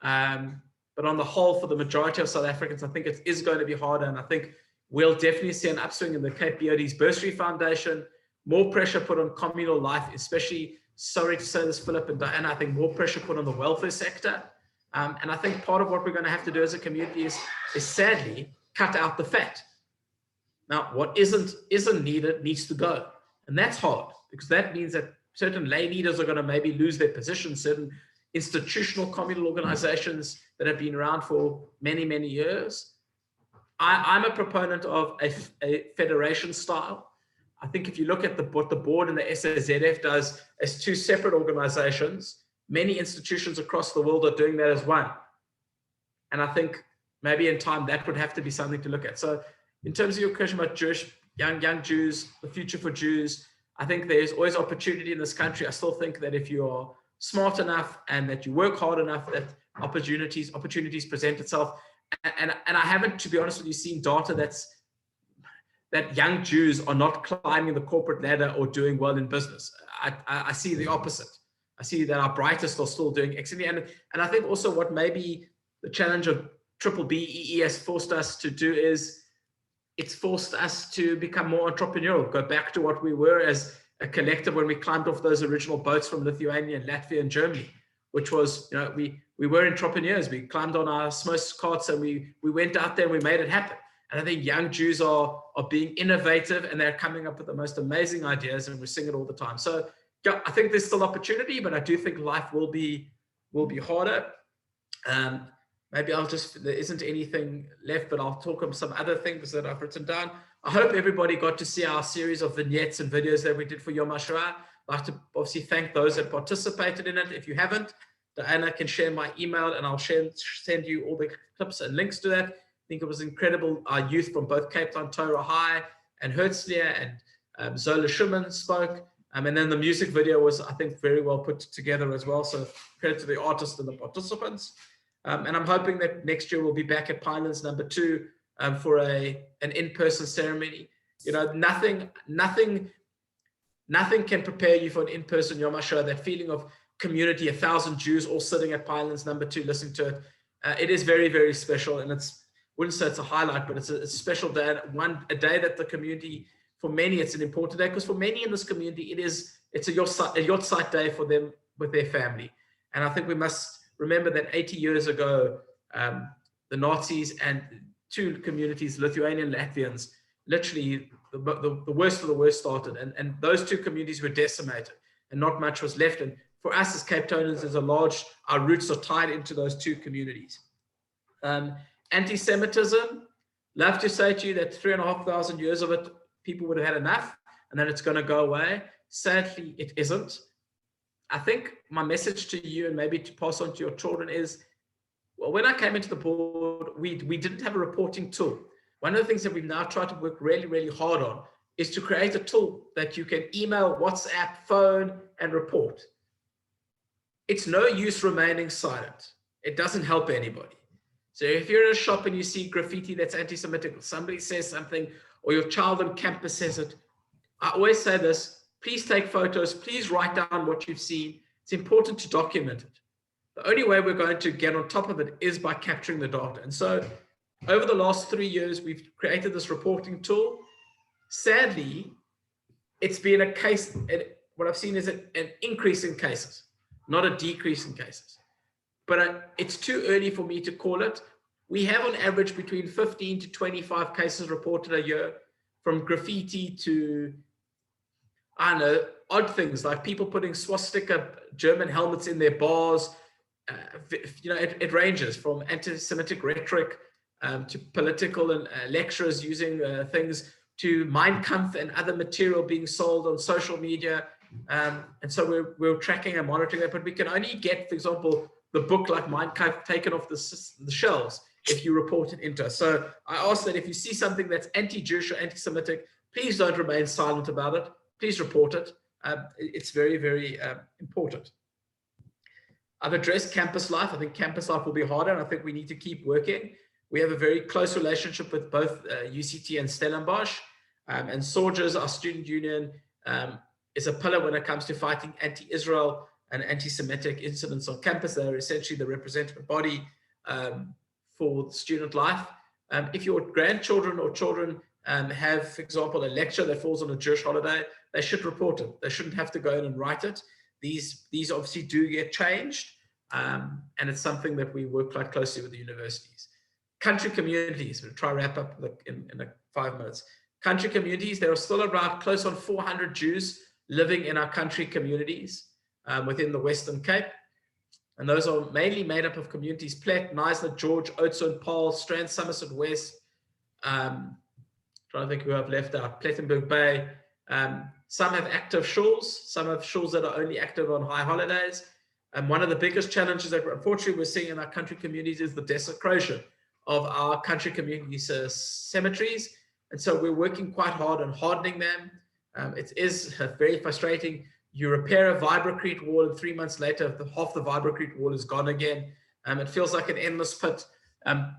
But on the whole, for the majority of South Africans, I think it is going to be harder. And I think we'll definitely see an upswing in the Cape BOD's Bursary Foundation, more pressure put on communal life, especially, sorry to say this, Philip and Diana, I think more pressure put on the welfare sector. And I think part of what we're going to have to do as a community is sadly cut out the fat. Now, what isn't needed needs to go. And that's hard, because that means that certain lay leaders are going to maybe lose their positions, certain institutional communal organizations that have been around for many, many years. I'm a proponent of a federation style. I think if you look at what the board and the SAZF does as 2 separate organizations, many institutions across the world are doing that as one. And I think maybe in time that would have to be something to look at. So in terms of your question about Jewish, young Jews, the future for Jews, I think there's always opportunity in this country. I still think that if you are smart enough and that you work hard enough, that opportunities present itself. And I haven't, to be honest with you, seen data that young Jews are not climbing the corporate ladder or doing well in business. I see the opposite. I see that our brightest are still doing excellently. And I think also what maybe the challenge of BBBEE has forced us to do is it's forced us to become more entrepreneurial, go back to what we were as a collective when we climbed off those original boats from Lithuania and Latvia and Germany, which was, you know, we were entrepreneurs. We climbed on our smoke carts and we went out there and we made it happen. And I think young Jews are being innovative and they're coming up with the most amazing ideas, and we're seeing it all the time. So yeah, I think there's still opportunity, but I do think life will be harder. Maybe there isn't anything left, but I'll talk on some other things that I've written down. I hope everybody got to see our series of vignettes and videos that we did for Yom HaShoah. I'd like to obviously thank those that participated in it. If you haven't, Diana can share my email and I'll send you all the clips and links to that. I think it was incredible. Our youth from both Cape Town, Torah High and Herzliya and Zola Schumann spoke. And then the music video was, I think, very well put together as well. So credit to the artists and the participants. And I'm hoping that next year we'll be back at Pinelands number 2 for an in-person ceremony. You know, nothing can prepare you for an in-person Yom HaShoah. That feeling of community, 1,000 Jews all sitting at Pinelands number 2 listening to it. It is very, very special, and wouldn't say it's a highlight, but it's a special day, a day that the community, for many, it's an important day, because for many in this community, it's a yahrzeit day for them with their family. And I think we must remember that 80 years ago, the Nazis and 2 communities, Lithuanian and Latvians, literally the worst of the worst started, and those 2 communities were decimated, and not much was left. And for us as Cape Towners, our roots are tied into those 2 communities. Anti-Semitism, love to say to you that 3,500 years of it, people would have had enough, and then it's going to go away. Sadly, it isn't. I think my message to you, and maybe to pass on to your children, is, well, when I came into the board, we didn't have a reporting tool. one of the things that we've now tried to work really, really hard on is to create a tool that you can email, WhatsApp, phone, and report. It's no use remaining silent. It doesn't help anybody. So if you're in a shop and you see graffiti that's anti-Semitic, or somebody says something, or your child on campus says it, I always say this: please take photos, please write down what you've seen. It's important to document it. The only way we're going to get on top of it is by capturing the data. And so over the last 3 years, we've created this reporting tool. Sadly, it's been a case, what I've seen is an increase in cases, not a decrease in cases. But it's too early for me to call it. We have on average between 15 to 25 cases reported a year, from graffiti to, I don't know, odd things like people putting swastika German helmets in their bars. It ranges from anti-Semitic rhetoric to political and lecturers using things, to Mein Kampf and other material being sold on social media. And so we're tracking and monitoring that, but we can only get, for example, the book like Mein Kampf taken off the shelves if you report it into us. So I ask that if you see something that's anti-Jewish or anti-Semitic, please don't remain silent about it. Please report it. It's very, very important. I've addressed campus life. I think campus life will be harder, and I think we need to keep working. We have a very close relationship with both UCT and Stellenbosch, and Soldiers, our student union, is a pillar when it comes to fighting anti-Israel and anti-Semitic incidents on campus. They're essentially the representative body for student life. If your grandchildren or children have, for example, a lecture that falls on a Jewish holiday, they should report it. They shouldn't have to go in and write it. These obviously do get changed, and it's something that we work quite closely with the universities. Country communities, we'll try to wrap up in 5 minutes. Country communities, there are still around close on 400 Jews living in our country communities within the Western Cape. And those are mainly made up of communities: Platt, Knysna, George, Oudtshoorn, Paarl, Strand, Somerset West. Trying to think who I've left out. Plettenberg Bay. Some have active shuls. Some have shuls that are only active on high holidays. And one of the biggest challenges that unfortunately we're seeing in our country communities is the desecration of our country communities' cemeteries. And so we're working quite hard on hardening them. It is very frustrating. You repair a Vibrocrete wall, and 3 months later, half the Vibrocrete wall is gone again. It feels like an endless pit.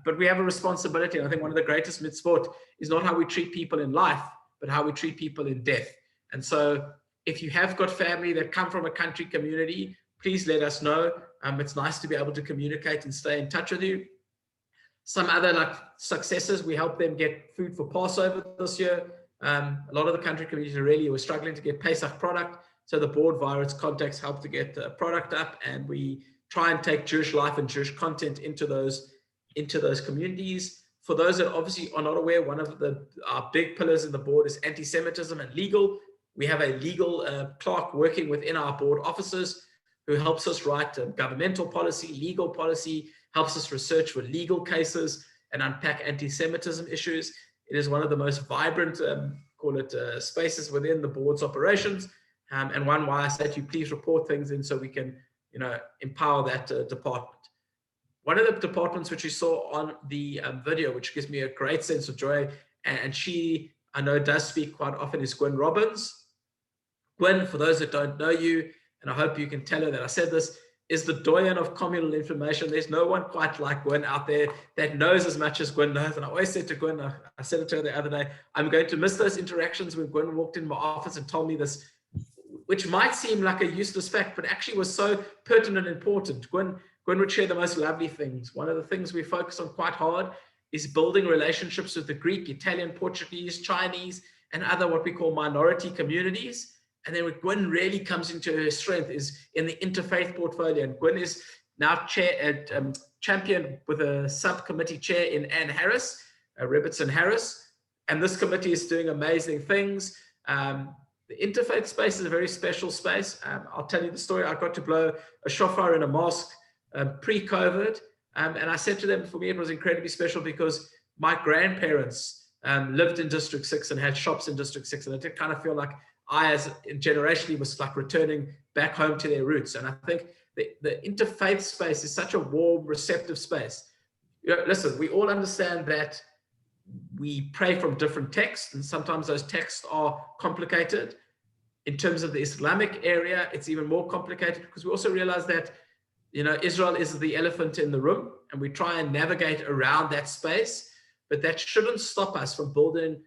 But we have a responsibility. And I think one of the greatest mitzvot is not how we treat people in life, but how we treat people in death. And so if you have got family that come from a country community, please let us know. It's nice to be able to communicate and stay in touch with you. Some other successes, we helped them get food for Passover this year. A lot of the country communities really were struggling to get Pesach product. So the board, via its contacts, helped to get the product up, and we try and take Jewish life and Jewish content into those communities. For those that obviously are not aware, one of our big pillars in the board is anti-Semitism and legal. We have a legal clerk working within our board offices who helps us write governmental policy, legal policy, helps us research for legal cases and unpack anti-Semitism issues. It is one of the most vibrant, spaces within the board's operations. And one why I say to you, please report things in so we can, empower that department. One of the departments which you saw on the video, which gives me a great sense of joy, and she, I know, does speak quite often, is Gwen Robbins. Gwen, for those that don't know you, and I hope you can tell her that I said this, is the doyen of communal information. There's no one quite like Gwen out there that knows as much as Gwen knows. And I always said to Gwen, I said it to her the other day, I'm going to miss those interactions when Gwen walked in my office and told me this, which might seem like a useless fact, but actually was so pertinent and important. Gwen would share the most lovely things. One of the things we focus on quite hard is building relationships with the Greek, Italian, Portuguese, Chinese, and other what we call minority communities. And then what Gwen really comes into her strength is in the interfaith portfolio. And Gwen is now champion with a subcommittee chair in Anne Harris, Robertson Harris. And this committee is doing amazing things. The interfaith space is a very special space. I'll tell you the story. I got to blow a shofar in a mosque pre-COVID. And I said to them, for me, it was incredibly special because my grandparents lived in District 6 and had shops in District 6. And I did kind of feel like I, as generationally, was like returning back home to their roots. And I think the interfaith space is such a warm, receptive space. Listen, we all understand that we pray from different texts, and sometimes those texts are complicated. In terms of the Islamic area, it's even more complicated because we also realize that, you know, Israel is the elephant in the room, and we try and navigate around that space, but that shouldn't stop us from building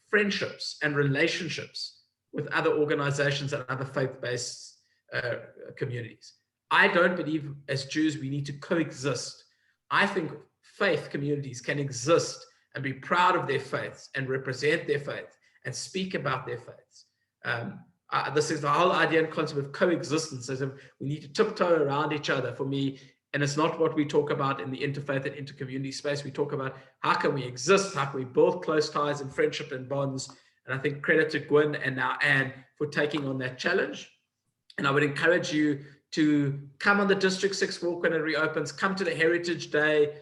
friendships and relationships with other organizations and other faith-based communities. I don't believe as Jews we need to coexist. I think faith communities can exist and be proud of their faiths and represent their faith and speak about their faiths. This is the whole idea and concept of coexistence, as if we need to tiptoe around each other for me. And it's not what we talk about in the interfaith and intercommunity space. We talk about how can we exist, how can we build close ties and friendship and bonds. And I think credit to Gwyn and now Anne for taking on that challenge. And I would encourage you to come on the District 6 walk when it reopens, come to the Heritage Day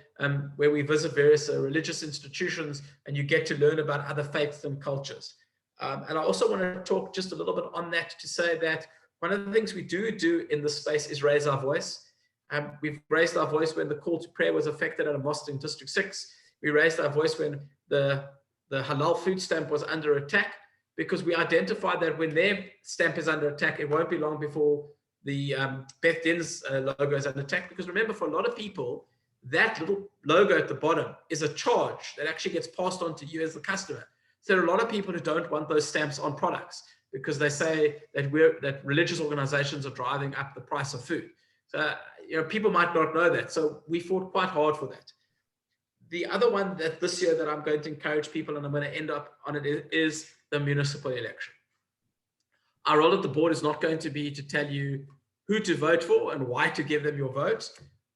where we visit various religious institutions and you get to learn about other faiths and cultures. And I also want to talk just a little bit on that to say that one of the things we do in this space is raise our voice. We've raised our voice when the call to prayer was affected at a mosque in District 6. We raised our voice when the halal food stamp was under attack, because we identified that when their stamp is under attack, it won't be long before the Beth Din's logo is under attack. Because remember, for a lot of people, that little logo at the bottom is a charge that actually gets passed on to you as the customer. So there are a lot of people who don't want those stamps on products because they say that religious organizations are driving up the price of food. So, you know, people might not know that. So we fought quite hard for that. The other one that this year that I'm going to encourage people, and I'm going to end up on it, is the municipal election. Our role at the board is not going to be to tell you who to vote for and why to give them your vote.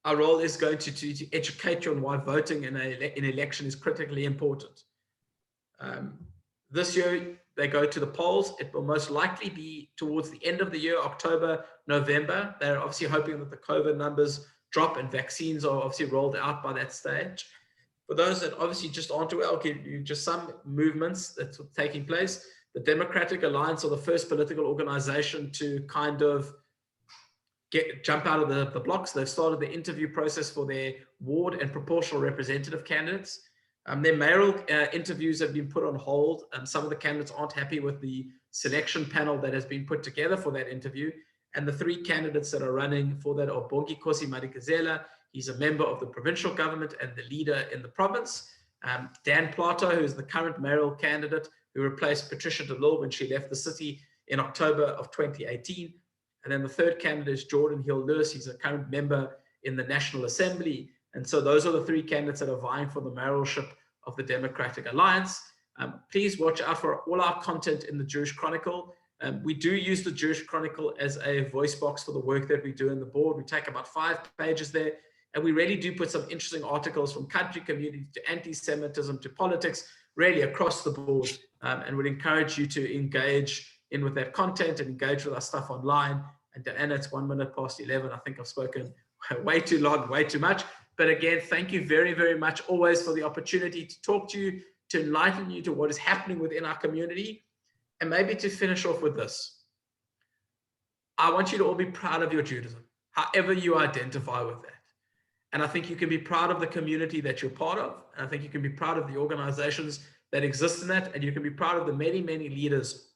Our role is going to educate you on why voting in an election is critically important. This year, they go to the polls. It will most likely be towards the end of the year, October, November. They're obviously hoping that the COVID numbers drop and vaccines are obviously rolled out by that stage. For those that obviously just aren't aware, I'll give you just some movements that's taking place. The Democratic Alliance are the first political organization to kind of jump out of the blocks. They've started the interview process for their ward and proportional representative candidates. Their mayoral interviews have been put on hold. Some of the candidates aren't happy with the selection panel that has been put together for that interview. And the three candidates that are running for that are Bongikosi Madikizela. He's a member of the provincial government and the leader in the province. Dan Plato, who is the current mayoral candidate, who replaced Patricia de Lille when she left the city in October of 2018. And then the third candidate is Jordan Hill-Lewis. He's a current member in the National Assembly. And so those are the three candidates that are vying for the mayoralship of the Democratic Alliance. Please watch out for all our content in the Jewish Chronicle. We do use the Jewish Chronicle as a voice box for the work that we do in the board. We take about 5 pages there, and we really do put some interesting articles from country communities to anti-Semitism to politics, really across the board, and would encourage you to engage in with that content and engage with our stuff online. And Diana, it's 1 minute past 11. I think I've spoken way too long, way too much. But again, thank you very, very much always for the opportunity to talk to you, to enlighten you to what is happening within our community. And maybe to finish off with this, I want you to all be proud of your Judaism, however you identify with that. And I think you can be proud of the community that you're part of. And I think you can be proud of the organizations that exist in that. And you can be proud of the many, many leaders,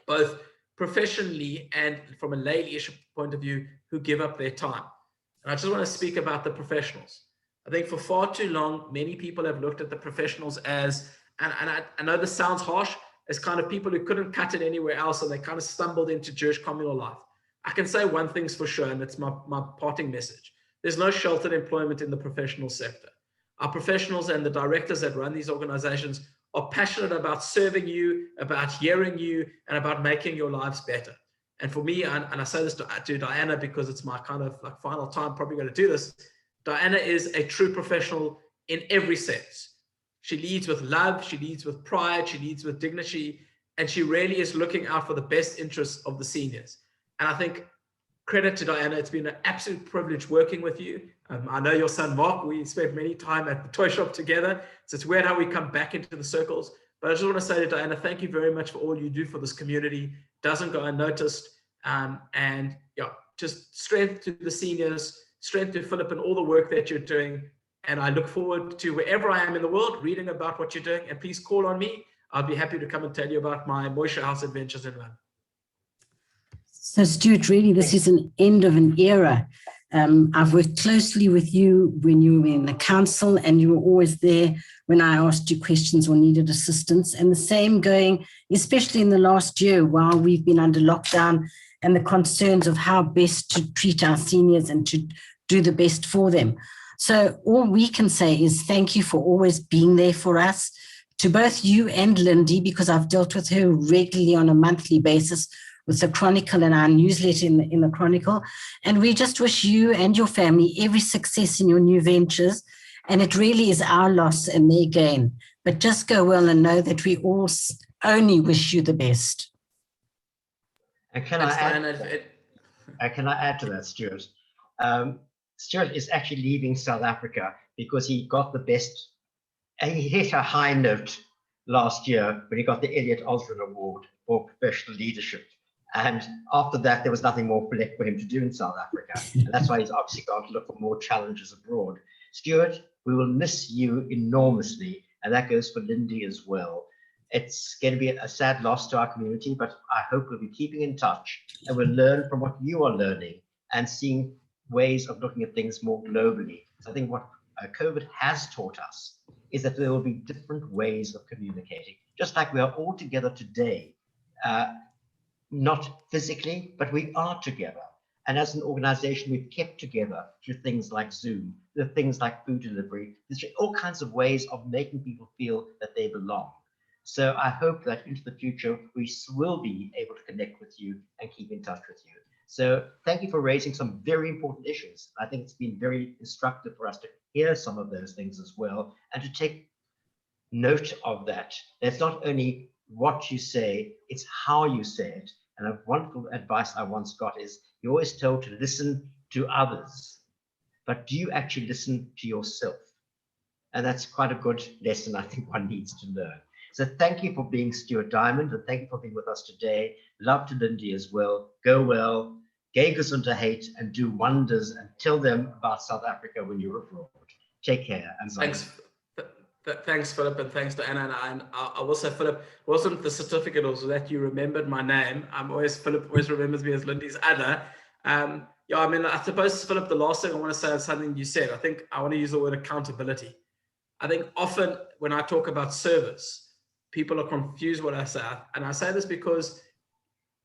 both professionally and from a lay leadership point of view, who give up their time. And I just want to speak about the professionals. I think for far too long, many people have looked at the professionals as, and I know this sounds harsh, as kind of people who couldn't cut it anywhere else, and they kind of stumbled into Jewish communal life. I can say one thing's for sure, and it's my parting message. There's no sheltered employment in the professional sector. Our professionals and the directors that run these organizations are passionate about serving you, about hearing you, and about making your lives better. And for me, and I say this to Diana because it's my kind of like final time probably going to do this, Diana is a true professional in every sense. She leads with love, she leads with pride, she leads with dignity, and she really is looking out for the best interests of the seniors. And I think credit to Diana, it's been an absolute privilege working with you. I know your son, Mark, we spent many time at the toy shop together, so it's weird how we come back into the circles. But I just want to say to Diana, thank you very much for all you do for this community. Doesn't go unnoticed. And yeah, just strength to the seniors, strength to Philip and all the work that you're doing. And I look forward to wherever I am in the world, reading about what you're doing. And please call on me. I'll be happy to come and tell you about my Moisture House adventures in London. So, Stuart, really, this is an end of an era. I've worked closely with you when you were in the council, and you were always there when I asked you questions or needed assistance. And the same going, especially in the last year while we've been under lockdown, and the concerns of how best to treat our seniors and to do the best for them. So all we can say is thank you for always being there for us, to both you and Lindy, because I've dealt with her regularly on a monthly basis with the Chronicle and our newsletter in the Chronicle. And we just wish you and your family every success in your new ventures. And it really is our loss and their gain. But just go well and know that we all only wish you the best. And can I add to that, Stuart? Stuart is actually leaving South Africa because he got the best, and he hit a high note last year when he got the Elliot Osborne Award for professional leadership. And after that, there was nothing more for him to do in South Africa. And that's why he's obviously going to look for more challenges abroad. Stuart, we will miss you enormously. And that goes for Lindy as well. It's going to be a sad loss to our community, but I hope we'll be keeping in touch and we'll learn from what you are learning and seeing ways of looking at things more globally. So I think what COVID has taught us is that there will be different ways of communicating, just like we are all together today, not physically, but we are together. And as an organization, we've kept together through things like Zoom, through things like food delivery, there's all kinds of ways of making people feel that they belong. So I hope that into the future, we will be able to connect with you and keep in touch with you. So thank you for raising some very important issues. I think it's been very instructive for us to hear some of those things as well, and to take note of that. It's not only what you say, it's how you say it. And a wonderful advice I once got is, you're always told to listen to others, but do you actually listen to yourself? And that's quite a good lesson I think one needs to learn. So thank you for being Stuart Diamond, and thank you for being with us today. Love to Lindy as well. Go well, gay gesundheit hate, and do wonders, and tell them about South Africa when you're abroad. Take care. And thanks, Philip, and thanks to Anna. And I will say, Philip, wasn't the certificate also that you remembered my name? Philip always remembers me as Lindy's other. Yeah, I mean, I suppose, Philip, the last thing I want to say is something you said. I think I want to use the word accountability. I think often when I talk about service, people are confused what I say. And I say this because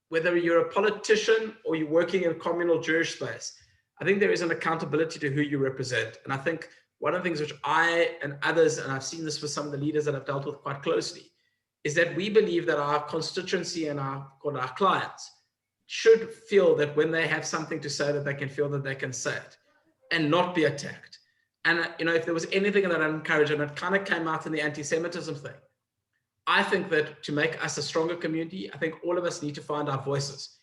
whether you're a politician or you're working in a communal Jewish space, I think there is an accountability to who you represent. And I think one of the things which I and others, and I've seen this with some of the leaders that I've dealt with quite closely, is that we believe that our constituency and our clients should feel that when they have something to say, that they can feel that they can say it and not be attacked. And, you know, if there was anything that I encourage, and it kind of came out in the anti-Semitism thing, I think that to make us a stronger community, I think all of us need to find our voices,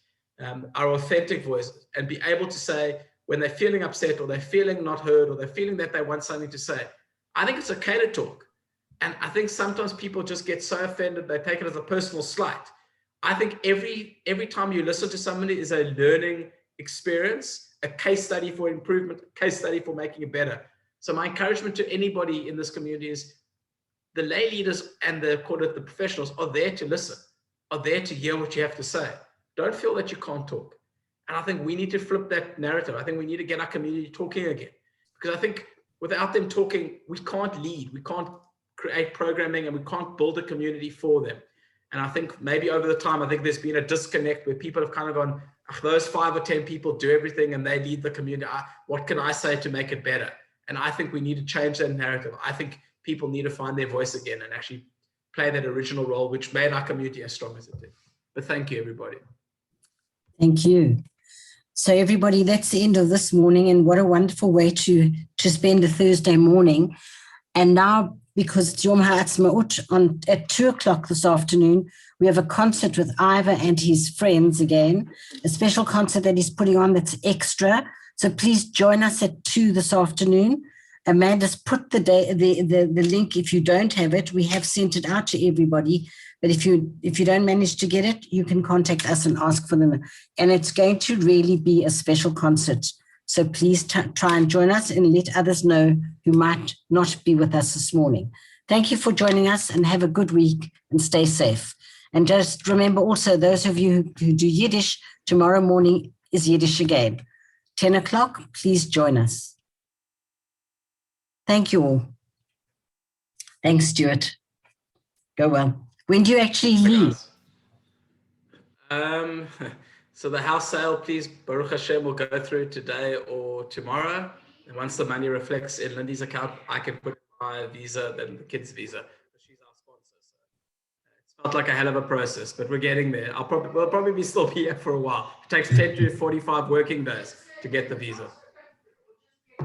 our authentic voices, and be able to say when they're feeling upset or they're feeling not heard or they're feeling that they want something to say. I think it's okay to talk. And I think sometimes people just get so offended, they take it as a personal slight. I think every time you listen to somebody is a learning experience, a case study for improvement, a case study for making it better. So my encouragement to anybody in this community is the lay leaders and the professionals are there to listen, are there to hear what you have to say. Don't feel that you can't talk. And I think we need to flip that narrative. I think we need to get our community talking again, because I think without them talking, we can't lead, we can't create programming, and we can't build a community for them. And I think maybe over the time, I think there's been a disconnect where people have kind of gone, those 5 or 10 people do everything and they lead the community. What can I say to make it better? And I think we need to change that narrative. I think people need to find their voice again and actually play that original role, which made our community as strong as it did. But thank you, everybody. Thank you. So everybody, that's the end of this morning, and what a wonderful way to spend a Thursday morning. And now, because Yom HaAtzmaut at 2:00 this afternoon, we have a concert with Ivor and his friends again, a special concert that he's putting on that's extra. So please join us at 2 this afternoon. Amanda's put the link. If you don't have it, we have sent it out to everybody. But if you don't manage to get it, you can contact us and ask for them. And it's going to really be a special concert So please try and join us and let others know who might not be with us this morning. Thank you for joining us and have a good week and stay safe. And just remember also, those of you who do Yiddish, tomorrow morning is Yiddish again. 10 o'clock, please join us. Thank you all. Thanks, Stuart. Go well. When do you actually leave? So the house sale, please, Baruch Hashem, will go through today or tomorrow. And once the money reflects in Lindy's account, I can put my visa, then the kids' visa. She's our sponsor. So it's felt like a hell of a process, but we're getting there. We'll probably still be here for a while. It takes 10 to 45 working days to get the visa.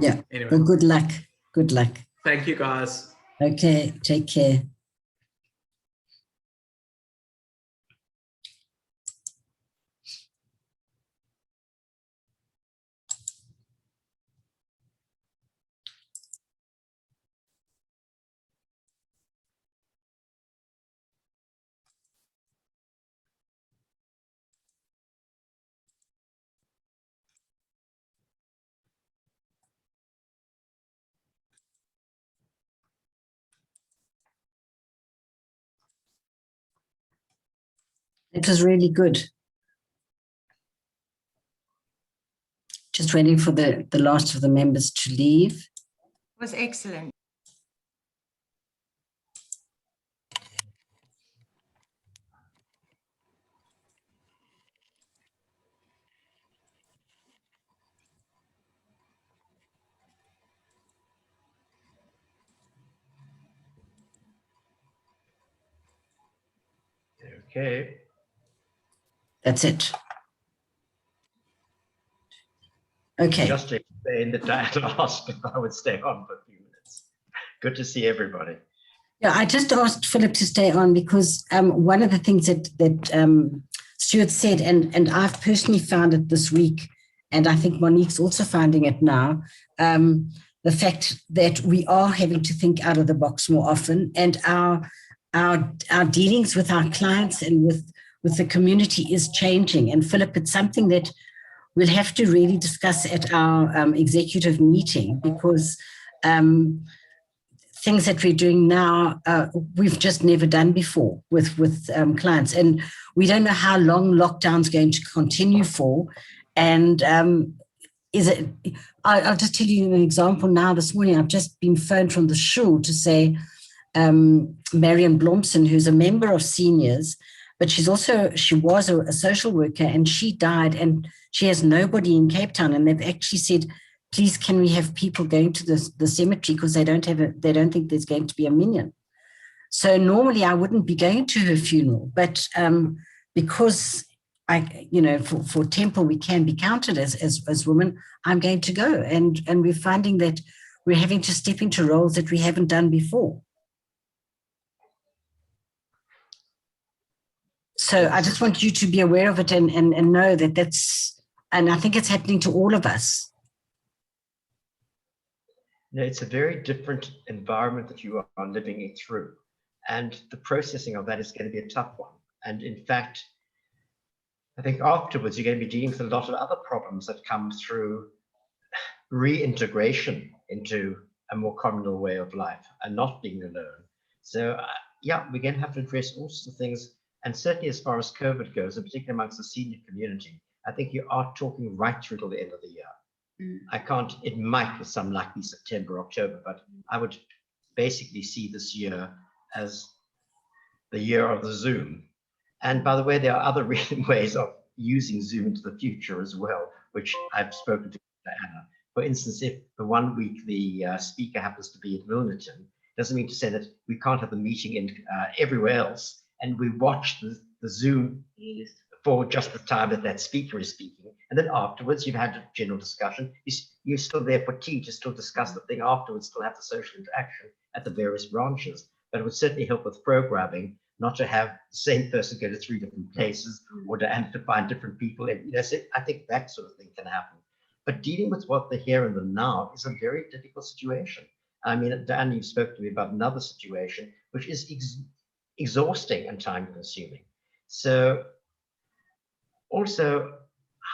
Yeah. Anyway. Well, good luck. Good luck. Thank you, guys. Okay. Take care. It was really good. Just waiting for the last of the members to leave. It was excellent. Okay. That's it. Okay. Just to explain that I had asked if I would stay on for a few minutes. Good to see everybody. Yeah, I just asked Philip to stay on because one of the things that Stuart said, and I've personally found it this week, and I think Monique's also finding it now, the fact that we are having to think out of the box more often, and our dealings with our clients and with the community is changing. And Philip, it's something that we'll have to really discuss at our executive meeting, because things that we're doing now, we've just never done before with clients. And we don't know how long lockdown's going to continue for. And I'll just tell you an example now. This morning, I've just been phoned from the shul to say, Marion Blomson, who's a member of seniors, but she was a social worker, and she died, and she has nobody in Cape Town. And they've actually said, please, can we have people going to the cemetery, because they don't think there's going to be a minyan. So normally I wouldn't be going to her funeral, but because for Temple we can be counted as women, I'm going to go, and we're finding that we're having to step into roles that we haven't done before. So I just want you to be aware of it and know that and I think it's happening to all of us. No, it's a very different environment that you are living it through. And the processing of that is going to be a tough one. And in fact, I think afterwards you're going to be dealing with a lot of other problems that come through reintegration into a more communal way of life and not being alone. So yeah, we're going to have to address all sorts of things. And certainly as far as COVID goes, and particularly amongst the senior community, I think you are talking right through till the end of the year. It might with some luck be September, October, but I would basically see this year as the year of the Zoom. And by the way, there are other ways of using Zoom into the future as well, which I've spoken to Anna. For instance, if the 1 week the speaker happens to be in Wilmington, doesn't mean to say that we can't have the meeting in everywhere else, and we watch the Zoom for just the time that speaker is speaking. And then afterwards, you've had a general discussion. You're still there for tea to still discuss the thing afterwards, still have the social interaction at the various branches. But it would certainly help with programming, not to have the same person go to 3 different places or to have to find different people. And I think that sort of thing can happen. But dealing with what the here and the now is a very difficult situation. I mean, Dan, you've spoken to me about another situation, which is exhausting and time consuming. So also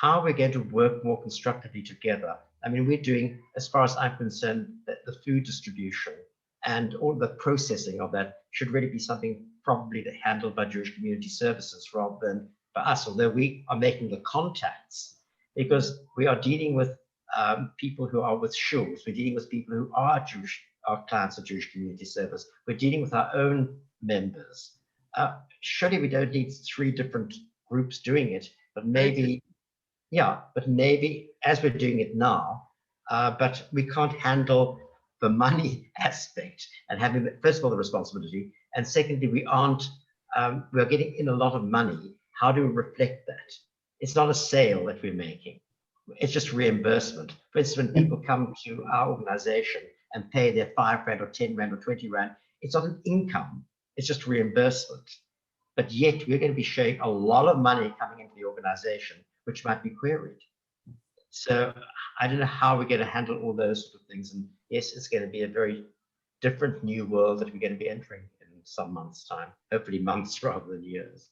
how we're going to work more constructively together I mean, we're doing, as far as I'm concerned, the food distribution and all the processing of that should really be something probably handled by Jewish Community Services rather than by us, although we are making the contacts, because we are dealing with people who are with shuls, we're dealing with people who are Jewish, our clients of Jewish Community Service, we're dealing with our own members. Surely we don't need 3 different groups doing it, but maybe, yeah, but maybe as we're doing it now, but we can't handle the money aspect and having, first of all, the responsibility, and secondly, we are getting in a lot of money. How do we reflect that? It's not a sale that we're making. It's just reimbursement. For instance, when people come to our organization and pay their 5 Rand or 10 Rand or 20 Rand, it's not an income, it's just reimbursement. But yet we're going to be showing a lot of money coming into the organization, which might be queried. So I don't know how we're going to handle all those sort of things. And yes, it's going to be a very different new world that we're going to be entering in some months' time, hopefully months rather than years.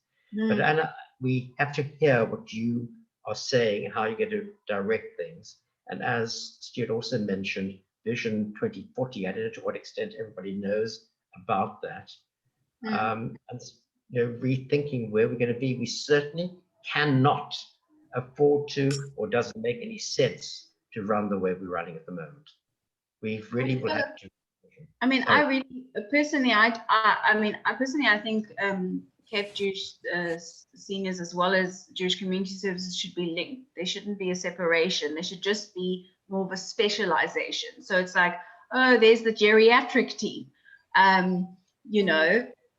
But Anna, we have to hear what you are saying and how you're going to direct things. And as Stuart also mentioned, Vision 2040, I don't know to what extent everybody knows about that. And rethinking where we're going to be. We certainly cannot afford to, or doesn't make any sense to run the way we're running at the moment. We really will have to. I mean, I really personally, I think Cape Jewish seniors as well as Jewish Community Services should be linked. There shouldn't be a separation. There should just be more of a specialization. So it's like, oh, there's the geriatric team,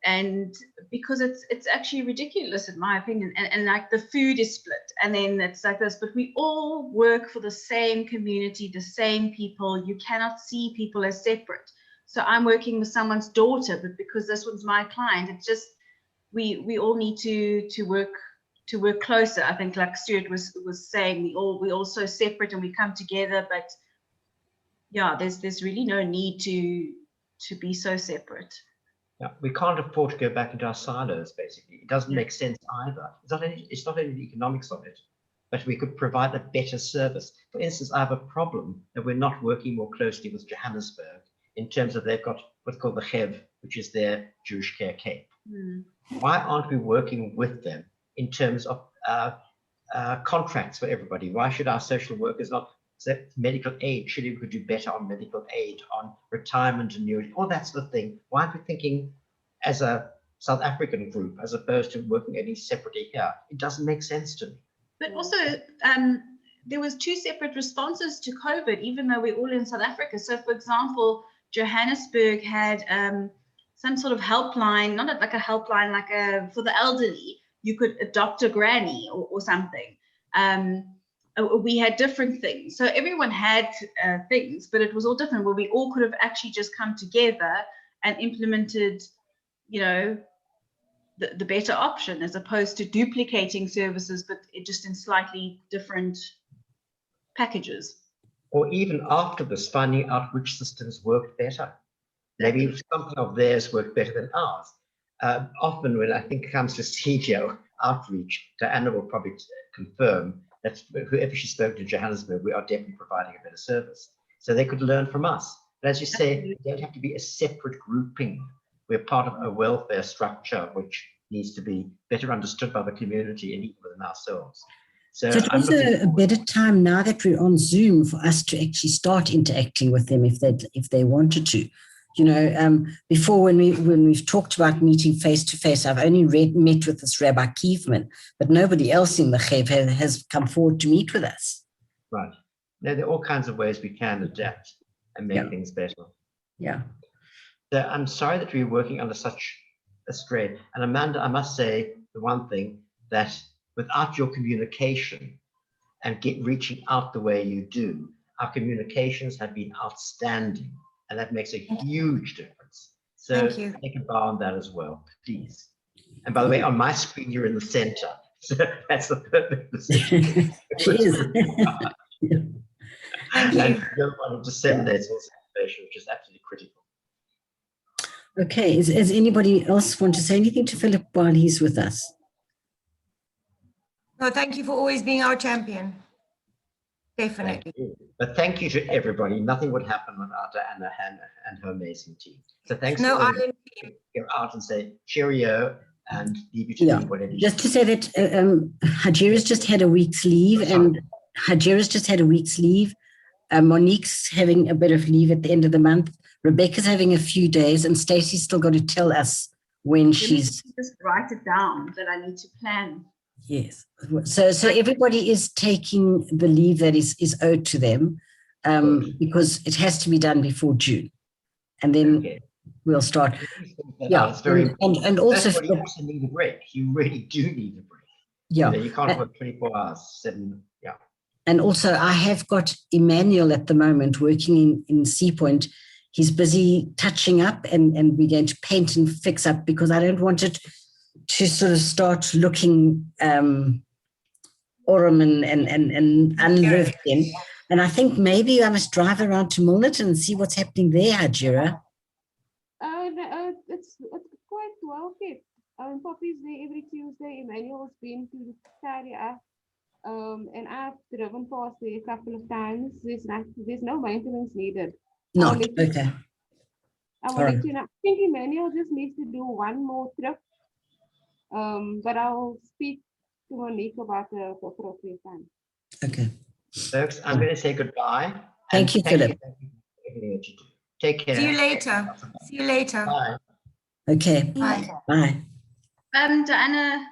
and because it's actually ridiculous in my opinion, and like the food is split, and then it's like this, but we all work for the same community, the same people. You cannot see people as separate. So I'm working with someone's daughter, but because this one's my client, it's just we all need to work closer. I think, like Stuart was saying, we all so separate and we come together, but yeah, there's really no need to be so separate. Yeah, we can't afford to go back into our silos, basically. It doesn't make sense either. It's not only the economics of it, but we could provide a better service. For instance, I have a problem that we're not working more closely with Johannesburg in terms of they've got what's called the Chev, which is their Jewish Care Cape. Why aren't we working with them in terms of contracts for everybody? Why should our social workers not say medical aid? Surely we could do better on medical aid, on retirement annuity, all that sort of thing. Why aren't we thinking as a South African group as opposed to working any separately here? It doesn't make sense to me. But also, there was 2 separate responses to COVID, even though we're all in South Africa. So, for example, Johannesburg had some sort of helpline, not like a helpline, like for the elderly. You could adopt a granny or something. We had different things. So everyone had things, but it was all different, where we all could have actually just come together and implemented, the better option, as opposed to duplicating services, but just in slightly different packages. Or even after this, finding out which systems work better. Maybe something of theirs worked better than ours. Often when I think it comes to CEO outreach, Diana will probably confirm that whoever she spoke to Johannesburg, we are definitely providing a better service. So they could learn from us. But as you say, they don't have to be a separate grouping. We're part of a welfare structure which needs to be better understood by the community and even within ourselves. So it's also a better time now that we're on Zoom for us to actually start interacting with them if they wanted to. Before when we've talked about meeting face to face, I've only met with this Rabbi Kiefman, but nobody else in the Chev has come forward to meet with us. Right. Now, there are all kinds of ways we can adapt and make things better. Yeah. So I'm sorry that we're working under such a strain. And Amanda, I must say the one thing, that without your communication and reaching out the way you do, our communications have been outstanding. And that makes a huge difference. So take a bow on that as well, please. And by the way, on my screen, you're in the center. So that's the perfect position. It is. Thank you. And you don't want to disseminate information, which is absolutely critical. Okay, does anybody else want to say anything to Philip while he's with us? No, thank you for always being our champion. Definitely. But thank you to everybody. Nothing would happen without Anna and her amazing team. So thanks No to all of island you. Go out and say cheerio and leave you to Yeah, do whatever you just to say that Hajira's just had a week's leave, and Monique's having a bit of leave at the end of the month. Rebecca's having a few days, and Stacey's still got to tell us when she's. Just write it down that I need to plan. Yes. So everybody is taking the leave that is owed to them, because it has to be done before June, and then we'll start. Yeah, it's very and also you also need a break. You really do need a break. Yeah, you can't work 24 hours, 7. Yeah. And also, I have got Emmanuel at the moment working in Sea Point. He's busy touching up, and we're going to paint and fix up, because I don't want it to sort of start looking aurum and unlived in. And I think maybe I must drive around to Milnerton and see what's happening there, Hajira. It's quite well kept. Poppy's there every Tuesday. Emmanuel's been to the area. And I've driven past there a couple of times. There's no maintenance needed. Not okay. I will let you know. I think Emmanuel just needs to do one more trip. But I'll speak to Monique about the appropriate time. Okay. Folks, I'm going to say goodbye. Thank you, Philip. Thank you for everything that you do. Take care. See you later. See you later. Bye. Okay. Bye. Bye. Diana.